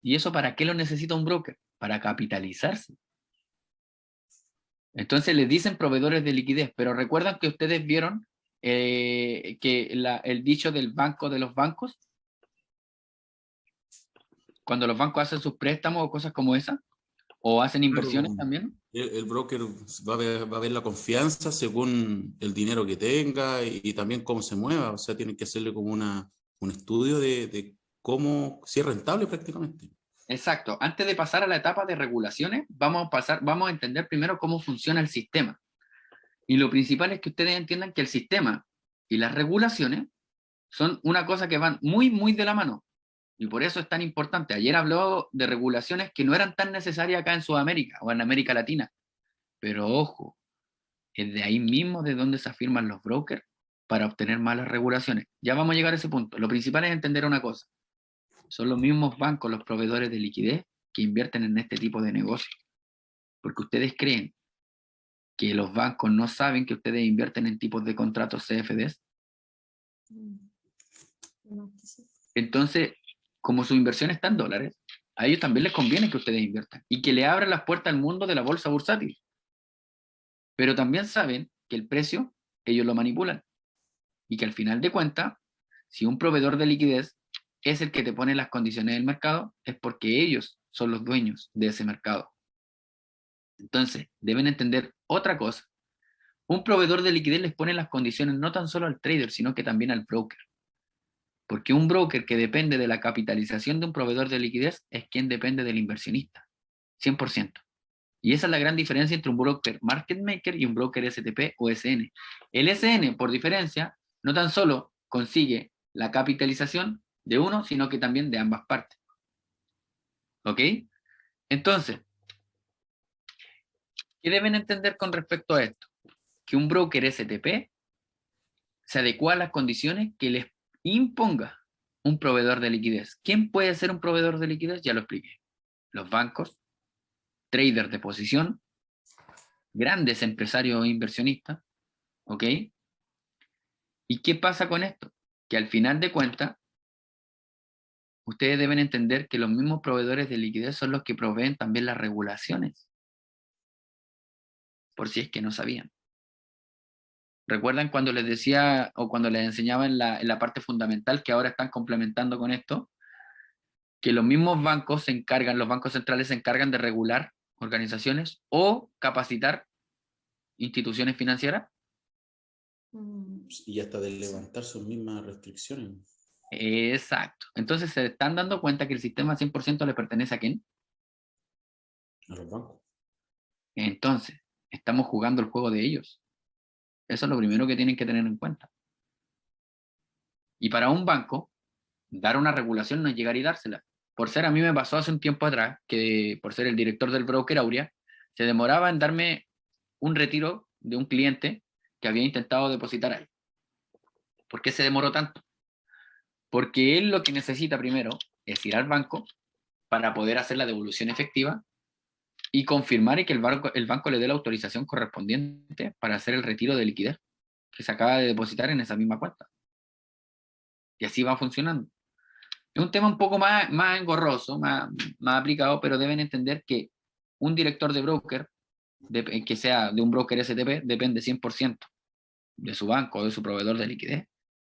B: ¿Y eso para qué lo necesita un broker? Para capitalizarse. Entonces les dicen proveedores de liquidez, pero recuerdan que ustedes vieron que el dicho del banco de los bancos, cuando los bancos hacen sus préstamos o cosas como esa, o hacen inversiones
E: Claro,
B: también.
E: el broker va a ver la confianza según el dinero que tenga y también cómo se mueva, o sea, tienen que hacerle como un estudio de cómo, si es rentable prácticamente.
B: Exacto. Antes de pasar a la etapa de regulaciones, vamos a entender primero cómo funciona el sistema. Y lo principal es que ustedes entiendan que el sistema y las regulaciones son una cosa que van muy, muy de la mano. Y por eso es tan importante. Ayer habló de regulaciones que no eran tan necesarias acá en Sudamérica o en América Latina. Pero ojo, es de ahí mismo de donde se afirman los brokers para obtener malas regulaciones. Ya vamos a llegar a ese punto. Lo principal es entender una cosa. Son los mismos bancos, los proveedores de liquidez, que invierten en este tipo de negocio. Porque ustedes creen que los bancos no saben que ustedes invierten en tipos de contratos CFDs. Entonces, como su inversión está en dólares, a ellos también les conviene que ustedes inviertan y que le abran las puertas al mundo de la bolsa bursátil. Pero también saben que el precio ellos lo manipulan y que al final de cuentas, si un proveedor de liquidez es el que te pone las condiciones del mercado, es porque ellos son los dueños de ese mercado. Entonces, deben entender otra cosa. Un proveedor de liquidez les pone las condiciones no tan solo al trader, sino que también al broker. Porque un broker que depende de la capitalización de un proveedor de liquidez es quien depende del inversionista, 100%. Y esa es la gran diferencia entre un broker market maker y un broker STP o SN. El SN, por diferencia, no tan solo consigue la capitalización de uno, sino que también de ambas partes. ¿Ok? Entonces, ¿qué deben entender con respecto a esto? Que un broker STP se adecua a las condiciones que les imponga un proveedor de liquidez. ¿Quién puede ser un proveedor de liquidez? Ya lo expliqué. Los bancos, traders de posición, grandes empresarios e inversionistas, ¿ok? ¿Y qué pasa con esto? Que al final de cuentas, ustedes deben entender que los mismos proveedores de liquidez son los que proveen también las regulaciones, por si es que no sabían. ¿Recuerdan cuando les decía o cuando les enseñaba en la parte fundamental que ahora están complementando con esto? Que los mismos bancos se encargan, los bancos centrales se encargan de regular organizaciones o capacitar instituciones financieras.
E: Y hasta de levantar sus mismas restricciones
B: Exacto. Entonces se están dando cuenta que el sistema 100% le pertenece a ¿quién?
E: a los bancos.
B: Entonces, estamos jugando el juego de ellos. Eso es lo primero que tienen que tener en cuenta. Y para un banco, dar una regulación no es llegar y dársela. Por ser, a mí me pasó hace un tiempo atrás, que por ser el director del broker Aurea, se demoraba en darme un retiro de un cliente que había intentado depositar ahí. ¿Por qué se demoró tanto? Porque él lo que necesita primero es ir al banco para poder hacer la devolución efectiva y confirmar y que el banco le dé la autorización correspondiente para hacer el retiro de liquidez que se acaba de depositar en esa misma cuenta. Y así va funcionando. Es un tema un poco más engorroso, más aplicado, pero deben entender que un director de broker, que sea de un broker STP, depende 100% de su banco o de su proveedor de liquidez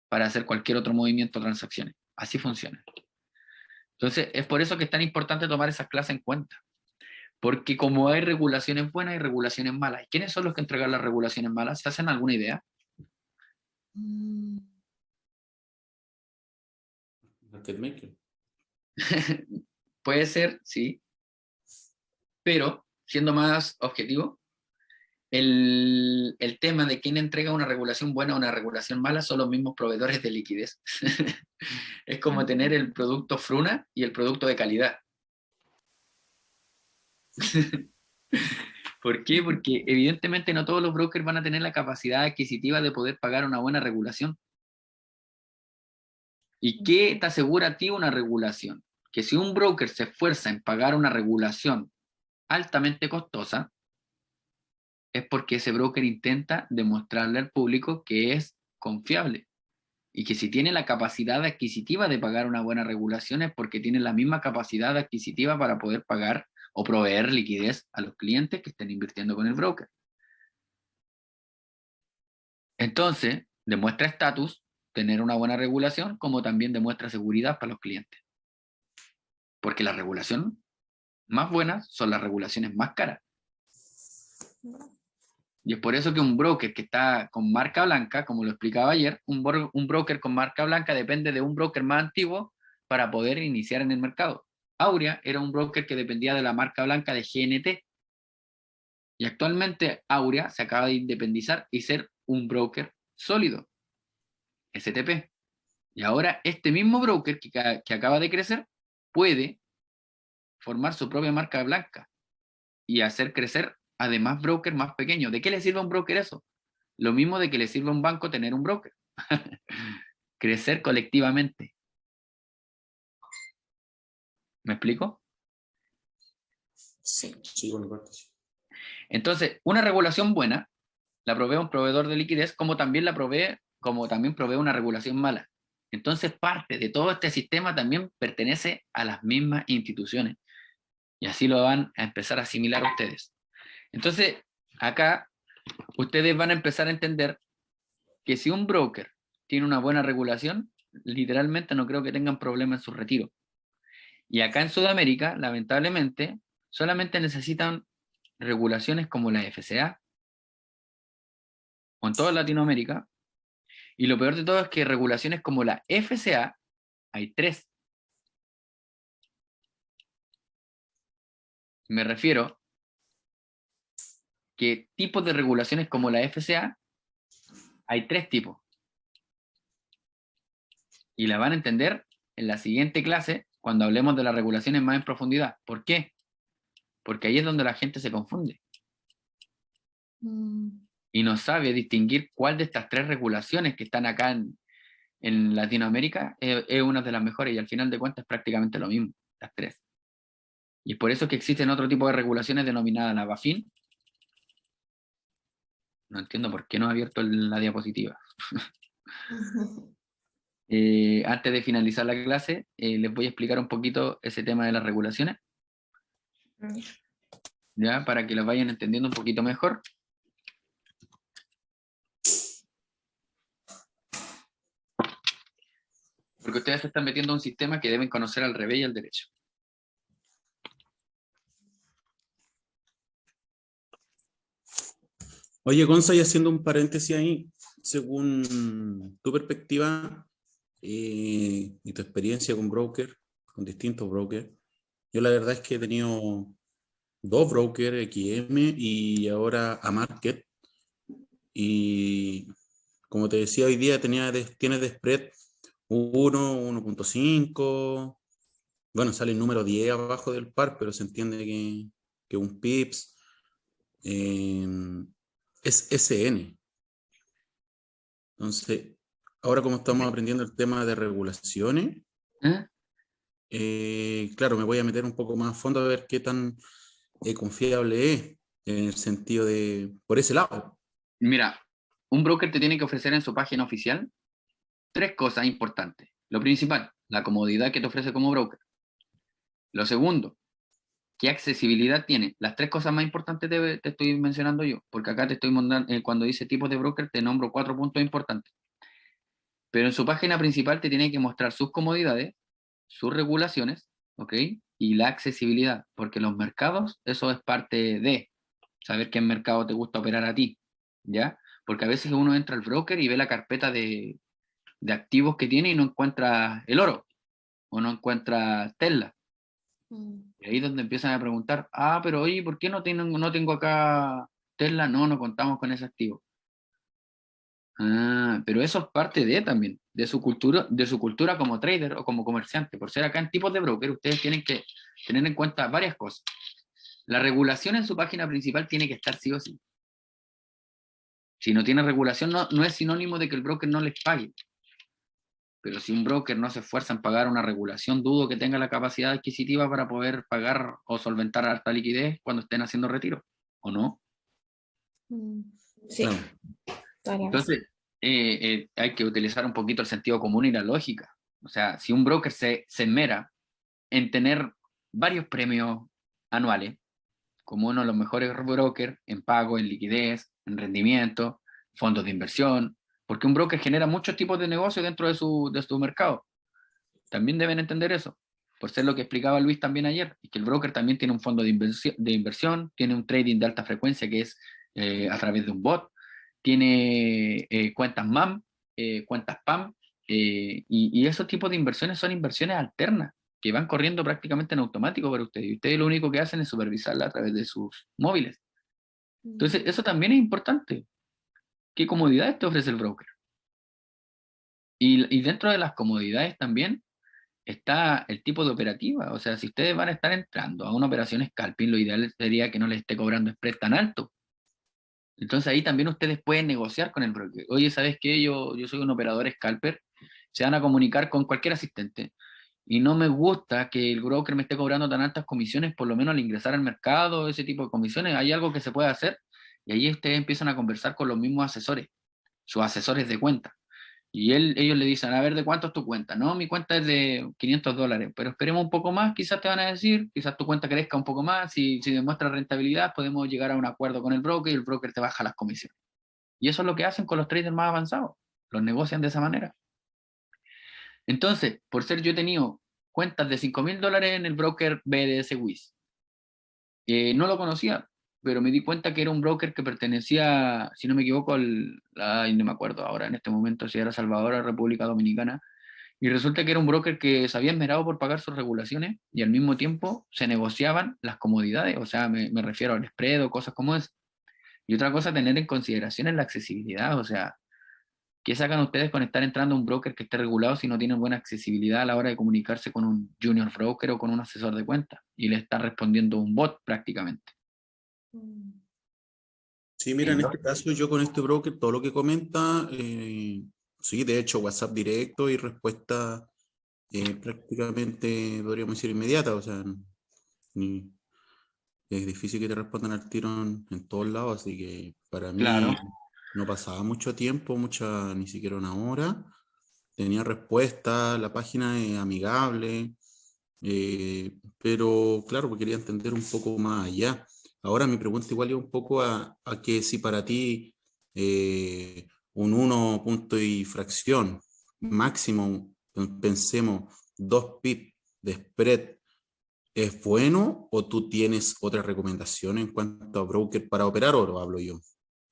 B: para hacer cualquier otro movimiento o transacciones. Así funciona. Entonces, es por eso que es tan importante tomar esas clases en cuenta. Porque como hay regulaciones buenas y regulaciones malas. ¿Quiénes son los que entregan las regulaciones malas? ¿Se hacen alguna idea?
E: Market maker.
B: Puede ser, sí. Pero, siendo más objetivo, el tema de quién entrega una regulación buena o una regulación mala son los mismos proveedores de liquidez. Es como tener el producto fruna y el producto de calidad. ¿Por qué? Porque evidentemente no todos los brokers van a tener la capacidad adquisitiva de poder pagar una buena regulación. ¿Y qué te asegura a ti una regulación? Que si un broker se esfuerza en pagar una regulación altamente costosa, es porque ese broker intenta demostrarle al público que es confiable. Y que si tiene la capacidad adquisitiva de pagar una buena regulación es porque tiene la misma capacidad adquisitiva para poder pagar o proveer liquidez a los clientes que estén invirtiendo con el broker. Entonces, demuestra estatus tener una buena regulación, como también demuestra seguridad para los clientes. Porque la regulación más buena son las regulaciones más caras. Y es por eso que un broker que está con marca blanca, como lo explicaba ayer, un broker con marca blanca depende de un broker más antiguo para poder iniciar en el mercado. Aurea era un broker que dependía de la marca blanca de GNT. Y actualmente Aurea se acaba de independizar y ser un broker sólido, STP. Y ahora este mismo broker que acaba de crecer puede formar su propia marca blanca y hacer crecer además brokers más pequeños. ¿De qué le sirve a un broker eso? Lo mismo de que le sirve a un banco tener un broker. Crecer colectivamente. ¿Me explico?
C: Sí.
E: Sí, por mi parte, sí.
B: Entonces, una regulación buena la provee un proveedor de liquidez, como también provee una regulación mala. Entonces, parte de todo este sistema también pertenece a las mismas instituciones. Y así lo van a empezar a asimilar ustedes. Entonces, acá ustedes van a empezar a entender que si un broker tiene una buena regulación, literalmente no creo que tengan problemas en su retiro. Y acá en Sudamérica, lamentablemente, solamente necesitan regulaciones como la FCA, o en toda Latinoamérica, y lo peor de todo es que regulaciones como la FCA, hay 3. Me refiero que tipos de regulaciones como la FCA, hay 3 tipos. Y la van a entender en la siguiente clase, cuando hablemos de las regulaciones más en profundidad. ¿Por qué? Porque ahí es donde la gente se confunde. Y no sabe distinguir cuál de estas 3 regulaciones que están acá en Latinoamérica es una de las mejores, y al final de cuentas es prácticamente lo mismo, las 3. Y por eso es que existen otro tipo de regulaciones denominadas la BaFin. No entiendo por qué no ha abierto la diapositiva. Antes de finalizar la clase, les voy a explicar un poquito ese tema de las regulaciones, ¿ya? Para que las vayan entendiendo un poquito mejor. Porque ustedes se están metiendo en un sistema que deben conocer al revés y al derecho.
E: Oye, Gonza, y haciendo un paréntesis ahí, según tu perspectiva y tu experiencia con broker, con distintos brokers, yo la verdad es que he tenido 2 brokers, XM y ahora a Market, y como te decía hoy día, tienes de spread 1, 1.5, bueno, sale el número 10 abajo del par, pero se entiende que un pips es SN. Entonces, ahora como estamos aprendiendo el tema de regulaciones, claro, me voy a meter un poco más a fondo a ver qué tan confiable es, en el sentido de, por ese lado.
B: Mira, un broker te tiene que ofrecer en su página oficial 3 cosas importantes. Lo principal, la comodidad que te ofrece como broker. Lo segundo, ¿qué accesibilidad tiene? Las 3 cosas más importantes te estoy mencionando yo, porque acá te estoy mandando, cuando dice tipos de broker, te nombro 4 puntos importantes. Pero en su página principal te tiene que mostrar sus comodidades, sus regulaciones, ¿ok? Y la accesibilidad, porque los mercados, eso es parte de saber qué mercado te gusta operar a ti, ¿ya? Porque a veces uno entra al broker y ve la carpeta de activos que tiene y no encuentra el oro, o no encuentra Tesla. Y ahí es donde empiezan a preguntar, pero oye, ¿por qué no tengo acá Tesla? No contamos con ese activo. Pero eso es parte de también, de su cultura como trader o como comerciante. Por ser acá en tipos de broker, ustedes tienen que tener en cuenta varias cosas. La regulación en su página principal tiene que estar sí o sí. Si no tiene regulación, no es sinónimo de que el broker no les pague. Pero si un broker no se esfuerza en pagar una regulación, dudo que tenga la capacidad adquisitiva para poder pagar o solventar alta liquidez cuando estén haciendo retiro, ¿o no?
C: Sí.
E: Claro.
B: Entonces, hay que utilizar un poquito el sentido común y la lógica. O sea, si un broker se esmera en tener varios premios anuales, como uno de los mejores brokers en pago, en liquidez, en rendimiento, fondos de inversión, porque un broker genera muchos tipos de negocio dentro de su mercado. También deben entender eso, por ser lo que explicaba Luis también ayer, y que el broker también tiene un fondo de inversión, tiene un trading de alta frecuencia que es a través de un bot, tiene cuentas MAM, cuentas PAM, y esos tipos de inversiones son inversiones alternas que van corriendo prácticamente en automático para ustedes, y ustedes lo único que hacen es supervisarla a través de sus móviles. Entonces, eso también es importante. ¿Qué comodidades te ofrece el broker? Y dentro de las comodidades también está el tipo de operativa. O sea, si ustedes van a estar entrando a una operación scalping, lo ideal sería que no les esté cobrando spread tan alto. Entonces ahí también ustedes pueden negociar con el broker. Oye, ¿sabes qué? Yo soy un operador scalper. Se van a comunicar con cualquier asistente. y no me gusta que el broker me esté cobrando tan altas comisiones, por lo menos al ingresar al mercado, ese tipo de comisiones, hay algo que se puede hacer, y ahí ustedes empiezan a conversar con los mismos asesores, sus asesores de cuenta. Y ellos le dicen, a ver, ¿de cuánto es tu cuenta? No, mi cuenta es de $500, pero esperemos un poco más, quizás te van a decir, quizás tu cuenta crezca un poco más, si demuestra rentabilidad, podemos llegar a un acuerdo con el broker y el broker te baja las comisiones. Y eso es lo que hacen con los traders más avanzados, los negocian de esa manera. Entonces, por ser yo he tenido cuentas de $5.000 en el broker BDS Wiz, no lo conocía, pero me di cuenta que era un broker que pertenecía, si no me equivoco, no me acuerdo ahora en este momento si era Salvador o República Dominicana, y resulta que era un broker que se había esmerado por pagar sus regulaciones y al mismo tiempo se negociaban las comodidades, o sea, me refiero al spread o cosas como es. Y otra cosa, tener en consideración es la accesibilidad, o sea, ¿qué sacan ustedes con estar entrando a un broker que esté regulado si no tienen buena accesibilidad a la hora de comunicarse con un junior broker o con un asesor de cuenta? Y le está respondiendo un bot prácticamente.
E: Sí, mira, en
B: Entonces,
E: este caso yo con este broker, todo lo que comenta, sí, de hecho, WhatsApp directo y respuesta prácticamente, podríamos decir, inmediata, o sea, ni- es difícil que te respondan al tiro en todos lados, así que para
B: claro,
E: mí no pasaba mucho tiempo, ni siquiera una hora, tenía respuesta, la página es amigable, pero claro, pues quería entender un poco más allá. Ahora mi pregunta igual iba un poco a que si para ti un 1 punto y fracción máximo, pensemos 2 pips de spread, ¿es bueno o tú tienes otra recomendación en cuanto a broker para operar oro, hablo yo?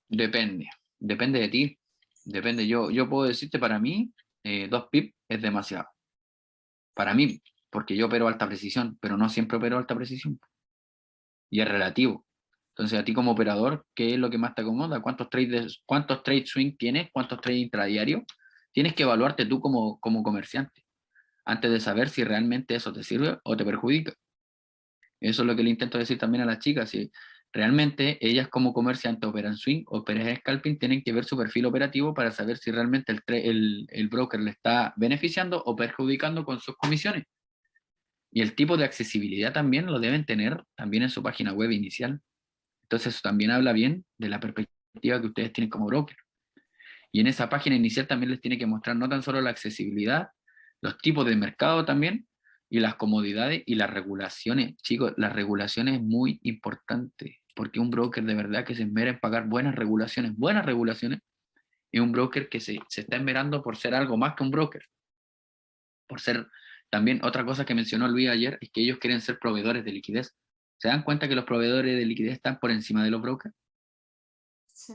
B: depende de ti, depende. Yo puedo decirte, para mí, 2 pips es demasiado. Para mí, porque yo opero alta precisión, pero no siempre opero alta precisión. Y es relativo. Entonces, a ti como operador, ¿qué es lo que más te acomoda? ¿Cuántos trade swing tienes? ¿Cuántos trade intradiarios? Tienes que evaluarte tú como comerciante antes de saber si realmente eso te sirve o te perjudica. Eso es lo que le intento decir también a las chicas. Si realmente ellas como comerciantes operan swing o operan scalping, tienen que ver su perfil operativo para saber si realmente el broker le está beneficiando o perjudicando con sus comisiones. Y el tipo de accesibilidad también lo deben tener también en su página web inicial. Entonces eso también habla bien de la perspectiva que ustedes tienen como broker. Y en esa página inicial también les tiene que mostrar no tan solo la accesibilidad, los tipos de mercado también, y las comodidades y las regulaciones. Chicos, las regulaciones es muy importante, porque un broker de verdad que se esmera en pagar buenas regulaciones, es un broker que se está esmerando por ser algo más que un broker. Por ser también otra cosa que mencionó Luis ayer, es que ellos quieren ser proveedores de liquidez. ¿Se dan cuenta que los proveedores de liquidez están por encima de los brokers?
C: Sí.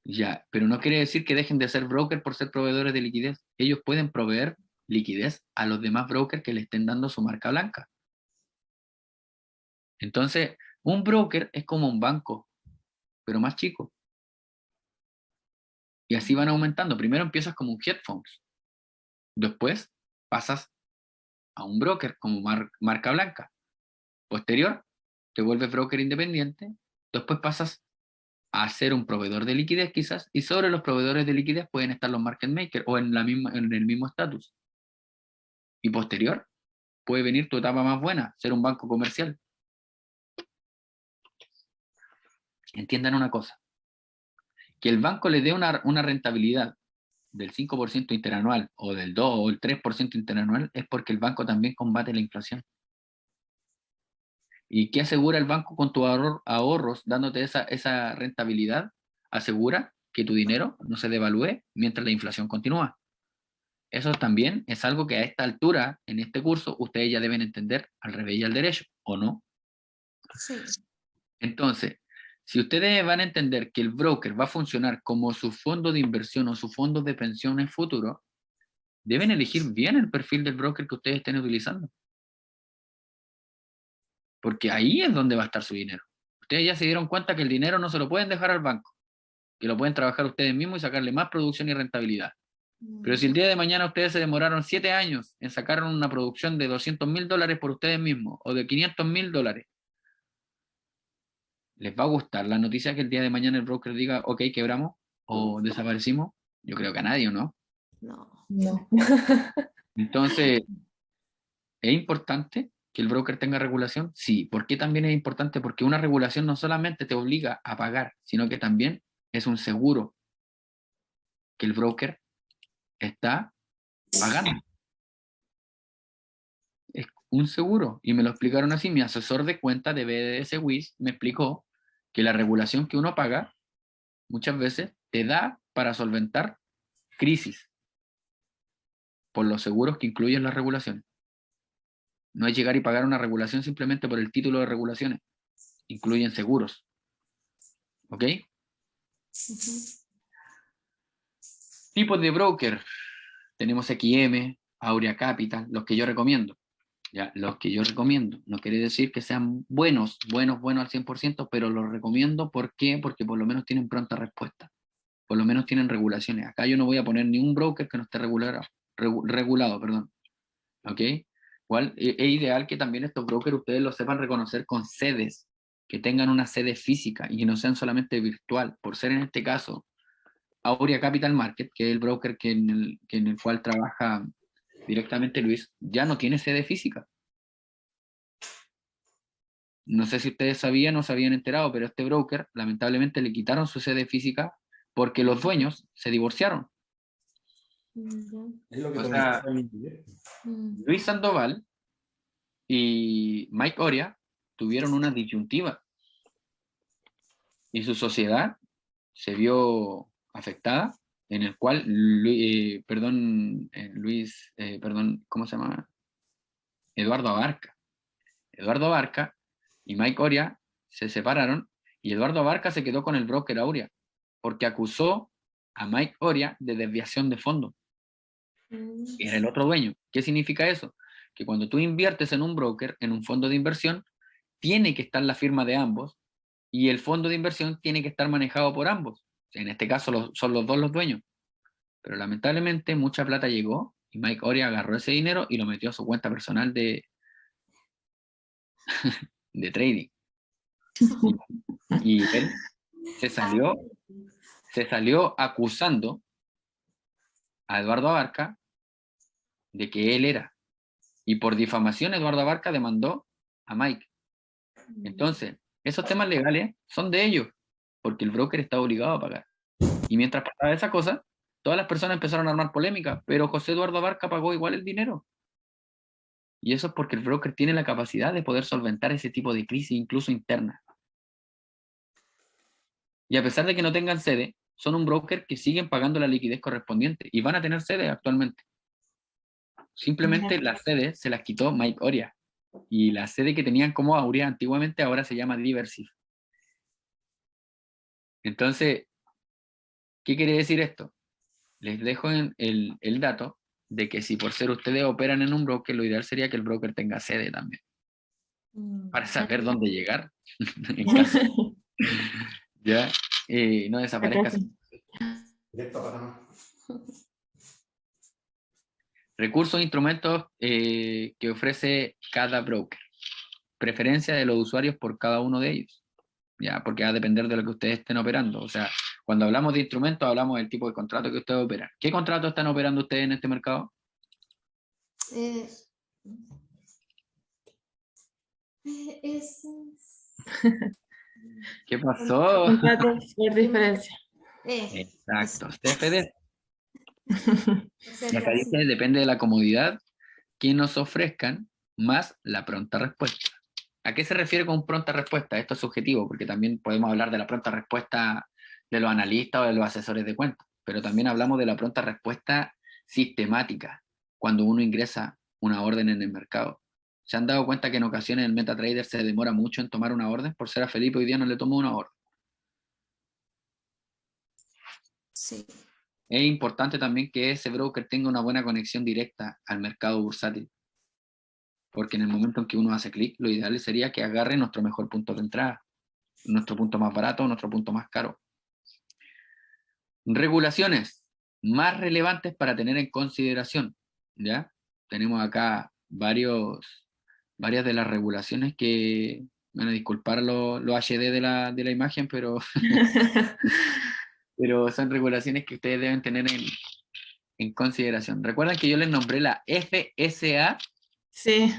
B: Ya, pero no quiere decir que dejen de ser broker por ser proveedores de liquidez. Ellos pueden proveer liquidez a los demás brokers que le estén dando su marca blanca. Entonces, un broker es como un banco, pero más chico. Y así van aumentando. Primero empiezas como un hedge funds. Después pasas a un broker como marca blanca. Posterior, te vuelves broker independiente. Después pasas a ser un proveedor de liquidez quizás. Y sobre los proveedores de liquidez pueden estar los market makers o en el mismo estatus. Y posterior, puede venir tu etapa más buena, ser un banco comercial. Entiendan una cosa, que el banco le dé una rentabilidad del 5% interanual o del 2 o el 3% interanual es porque el banco también combate la inflación. ¿Y qué asegura el banco con tus ahorros dándote esa rentabilidad? Asegura que tu dinero no se devalúe mientras la inflación continúa. Eso también es algo que a esta altura, en este curso, ustedes ya deben entender al revés y al derecho, ¿o no?
A: Sí.
B: Entonces, si ustedes van a entender que el broker va a funcionar como su fondo de inversión o su fondo de pensión en futuro, deben elegir bien el perfil del broker que ustedes estén utilizando. Porque ahí es donde va a estar su dinero. Ustedes ya se dieron cuenta que el dinero no se lo pueden dejar al banco, que lo pueden trabajar ustedes mismos y sacarle más producción y rentabilidad. Pero si el día de mañana ustedes se demoraron 7 años en sacar una producción de $200.000 por ustedes mismos o de $500.000, ¿les va a gustar la noticia que el día de mañana el broker diga, ok, quebramos o desaparecimos? Yo creo que a nadie, ¿o no?
A: No.
C: No.
B: Entonces, ¿Es importante que el broker tenga regulación? Sí. ¿Por qué también es importante? Porque una regulación no solamente te obliga a pagar, sino que también es un seguro que el broker está pagando. Es un seguro. Y me lo explicaron así. Mi asesor de cuenta de BDS Wiz me explicó que la regulación que uno paga muchas veces te da para solventar crisis por los seguros que incluyen las regulaciones. No es llegar y pagar una regulación simplemente por el título de regulaciones. Incluyen seguros. ¿Ok? Tipos de broker. Tenemos XM, Aurea Capital, los que yo recomiendo. Ya, los que yo recomiendo. No quiere decir que sean buenos al 100%, pero los recomiendo. ¿Por qué? Porque por lo menos tienen pronta respuesta. Por lo menos tienen regulaciones. Acá yo no voy a poner ni un broker que no esté regulado, perdón. ¿Ok? Igual, es ideal que también estos brokers ustedes los sepan reconocer con sedes, que tengan una sede física y que no sean solamente virtual. Por ser en este caso Aurea Capital Market, que es el broker en el cual trabaja directamente Luis, ya no tiene sede física. No sé si ustedes sabían o se habían enterado, pero este broker lamentablemente le quitaron su sede física porque los dueños se divorciaron.
E: Es lo que
B: O
E: te
B: sea,
E: mostraba en el video.
B: Luis Sandoval y Mike Oria tuvieron una disyuntiva y su sociedad se vio afectada, en el cual ¿cómo se llama? Eduardo Abarca. Eduardo Abarca y Mike Oria se separaron y Eduardo Abarca se quedó con el broker Aurea porque acusó a Mike Oria de desviación de fondos. Era el otro dueño. ¿Qué significa eso? Que cuando tú inviertes en un broker, en un fondo de inversión, tiene que estar la firma de ambos y el fondo de inversión tiene que estar manejado por ambos. En este caso son los dos los dueños. Pero lamentablemente mucha plata llegó y Mike Oria agarró ese dinero y lo metió a su cuenta personal de trading. Y él se salió acusando a Eduardo Abarca de que él era. Y por difamación Eduardo Abarca demandó a Mike. Entonces, esos temas legales son de ellos, porque el broker está obligado a pagar. Y mientras pasaba esa cosa, todas las personas empezaron a armar polémica, pero José Eduardo Abarca pagó igual el dinero. Y eso es porque el broker tiene la capacidad de poder solventar ese tipo de crisis, incluso interna. Y a pesar de que no tengan sede, son un broker que siguen pagando la liquidez correspondiente y van a tener sede actualmente. Simplemente las sedes se las quitó Mike Oria. Y la sede que tenían como Aurea antiguamente ahora se llama Diversif. Entonces, ¿qué quiere decir esto? Les dejo el dato de que si por ser ustedes operan en un broker, lo ideal sería que el broker tenga sede también. Para saber dónde llegar. En caso ya no desaparezca.
E: Directo a Panamá.
B: Recursos e instrumentos que ofrece cada broker. Preferencia de los usuarios por cada uno de ellos. Ya, porque va a depender de lo que ustedes estén operando. O sea, cuando hablamos de instrumentos, hablamos del tipo de contrato que ustedes operan. ¿Qué contrato están operando ustedes en este mercado? ¿Qué pasó?
C: Contratos por diferencia.
B: Exacto. CFD. Y acá dice, depende de la comodidad que nos ofrezcan más la pronta respuesta. ¿A qué se refiere con pronta respuesta? Esto es subjetivo, porque también podemos hablar de la pronta respuesta de los analistas o de los asesores de cuentas, pero también hablamos de la pronta respuesta sistemática, cuando uno ingresa una orden en el mercado. ¿Se han dado cuenta que en ocasiones el MetaTrader se demora mucho en tomar una orden? Por ser a Felipe hoy día no le tomó una orden.
A: Sí.
B: Es importante también que ese broker tenga una buena conexión directa al mercado bursátil, porque en el momento en que uno hace clic, lo ideal sería que agarre nuestro mejor punto de entrada, nuestro punto más barato, nuestro punto más caro. Regulaciones más relevantes para tener en consideración, ¿ya? Tenemos acá varias de las regulaciones que, van a disculpar lo HD de la imagen, pero, pero son regulaciones que ustedes deben tener en consideración. Recuerden que yo les nombré la FSA
C: Sí.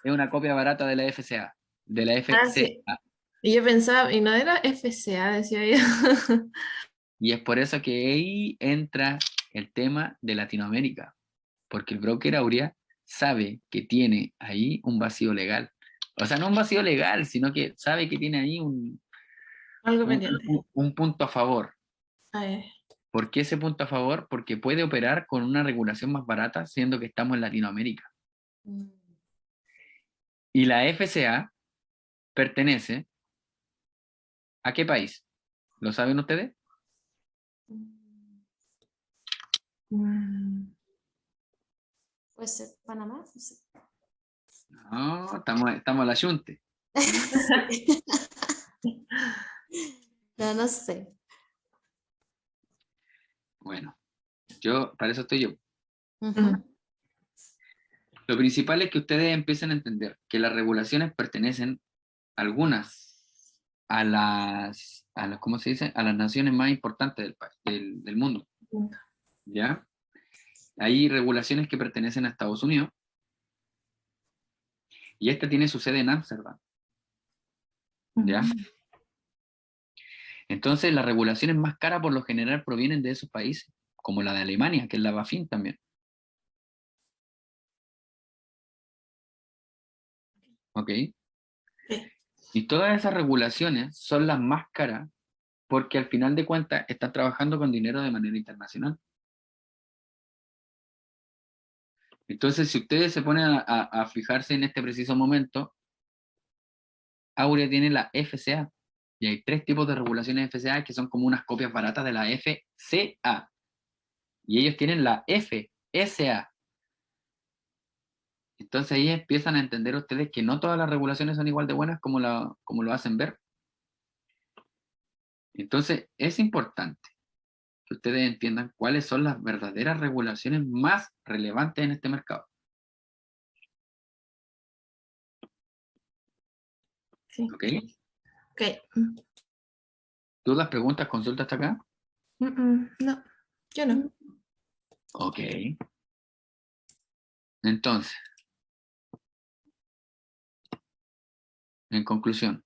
B: Es una copia barata de la FCA. De la
C: Ah, sí.
B: FCA.
C: Y yo pensaba, y no era FCA, decía yo.
B: Y es por eso que ahí entra el tema de Latinoamérica. Porque el broker Aurea sabe que tiene ahí un vacío legal. O sea, no un vacío legal, sino que sabe que tiene ahí
C: Algo pendiente.
B: un punto a favor.
C: A ver.
B: ¿Por qué ese punto a favor? Porque puede operar con una regulación más barata, siendo que estamos en Latinoamérica. Y la FCA pertenece ¿a qué país? ¿Lo saben ustedes?
C: Mm,
A: Puede ser Panamá. No sé.
B: No, estamos a la yunte.
A: No, no sé.
B: Bueno, para eso estoy yo.
A: Ujú.
B: Lo principal es que ustedes empiecen a entender que las regulaciones pertenecen algunas a las, ¿cómo se dice? A las naciones más importantes del mundo, ¿ya? Hay regulaciones que pertenecen a Estados Unidos y esta tiene su sede en Ámsterdam, ¿ya? Entonces las regulaciones más caras por lo general provienen de esos países, como la de Alemania, que es la BaFin también. ¿Ok?
C: Sí.
B: Y todas esas regulaciones son las más caras porque al final de cuentas están trabajando con dinero de manera internacional. Entonces, si ustedes se ponen a fijarse en este preciso momento, Aurea tiene la FCA. Y hay 3 tipos de regulaciones FCA que son como unas copias baratas de la FCA. Y ellos tienen la FSA. Entonces ahí empiezan a entender ustedes que no todas las regulaciones son igual de buenas como lo hacen ver. Entonces es importante que ustedes entiendan cuáles son las verdaderas regulaciones más relevantes en este mercado.
C: Sí.
B: ¿Ok?
C: Ok.
B: ¿Dudas, preguntas, consultas hasta acá?
C: No, yo no.
B: Ok. Entonces, en conclusión,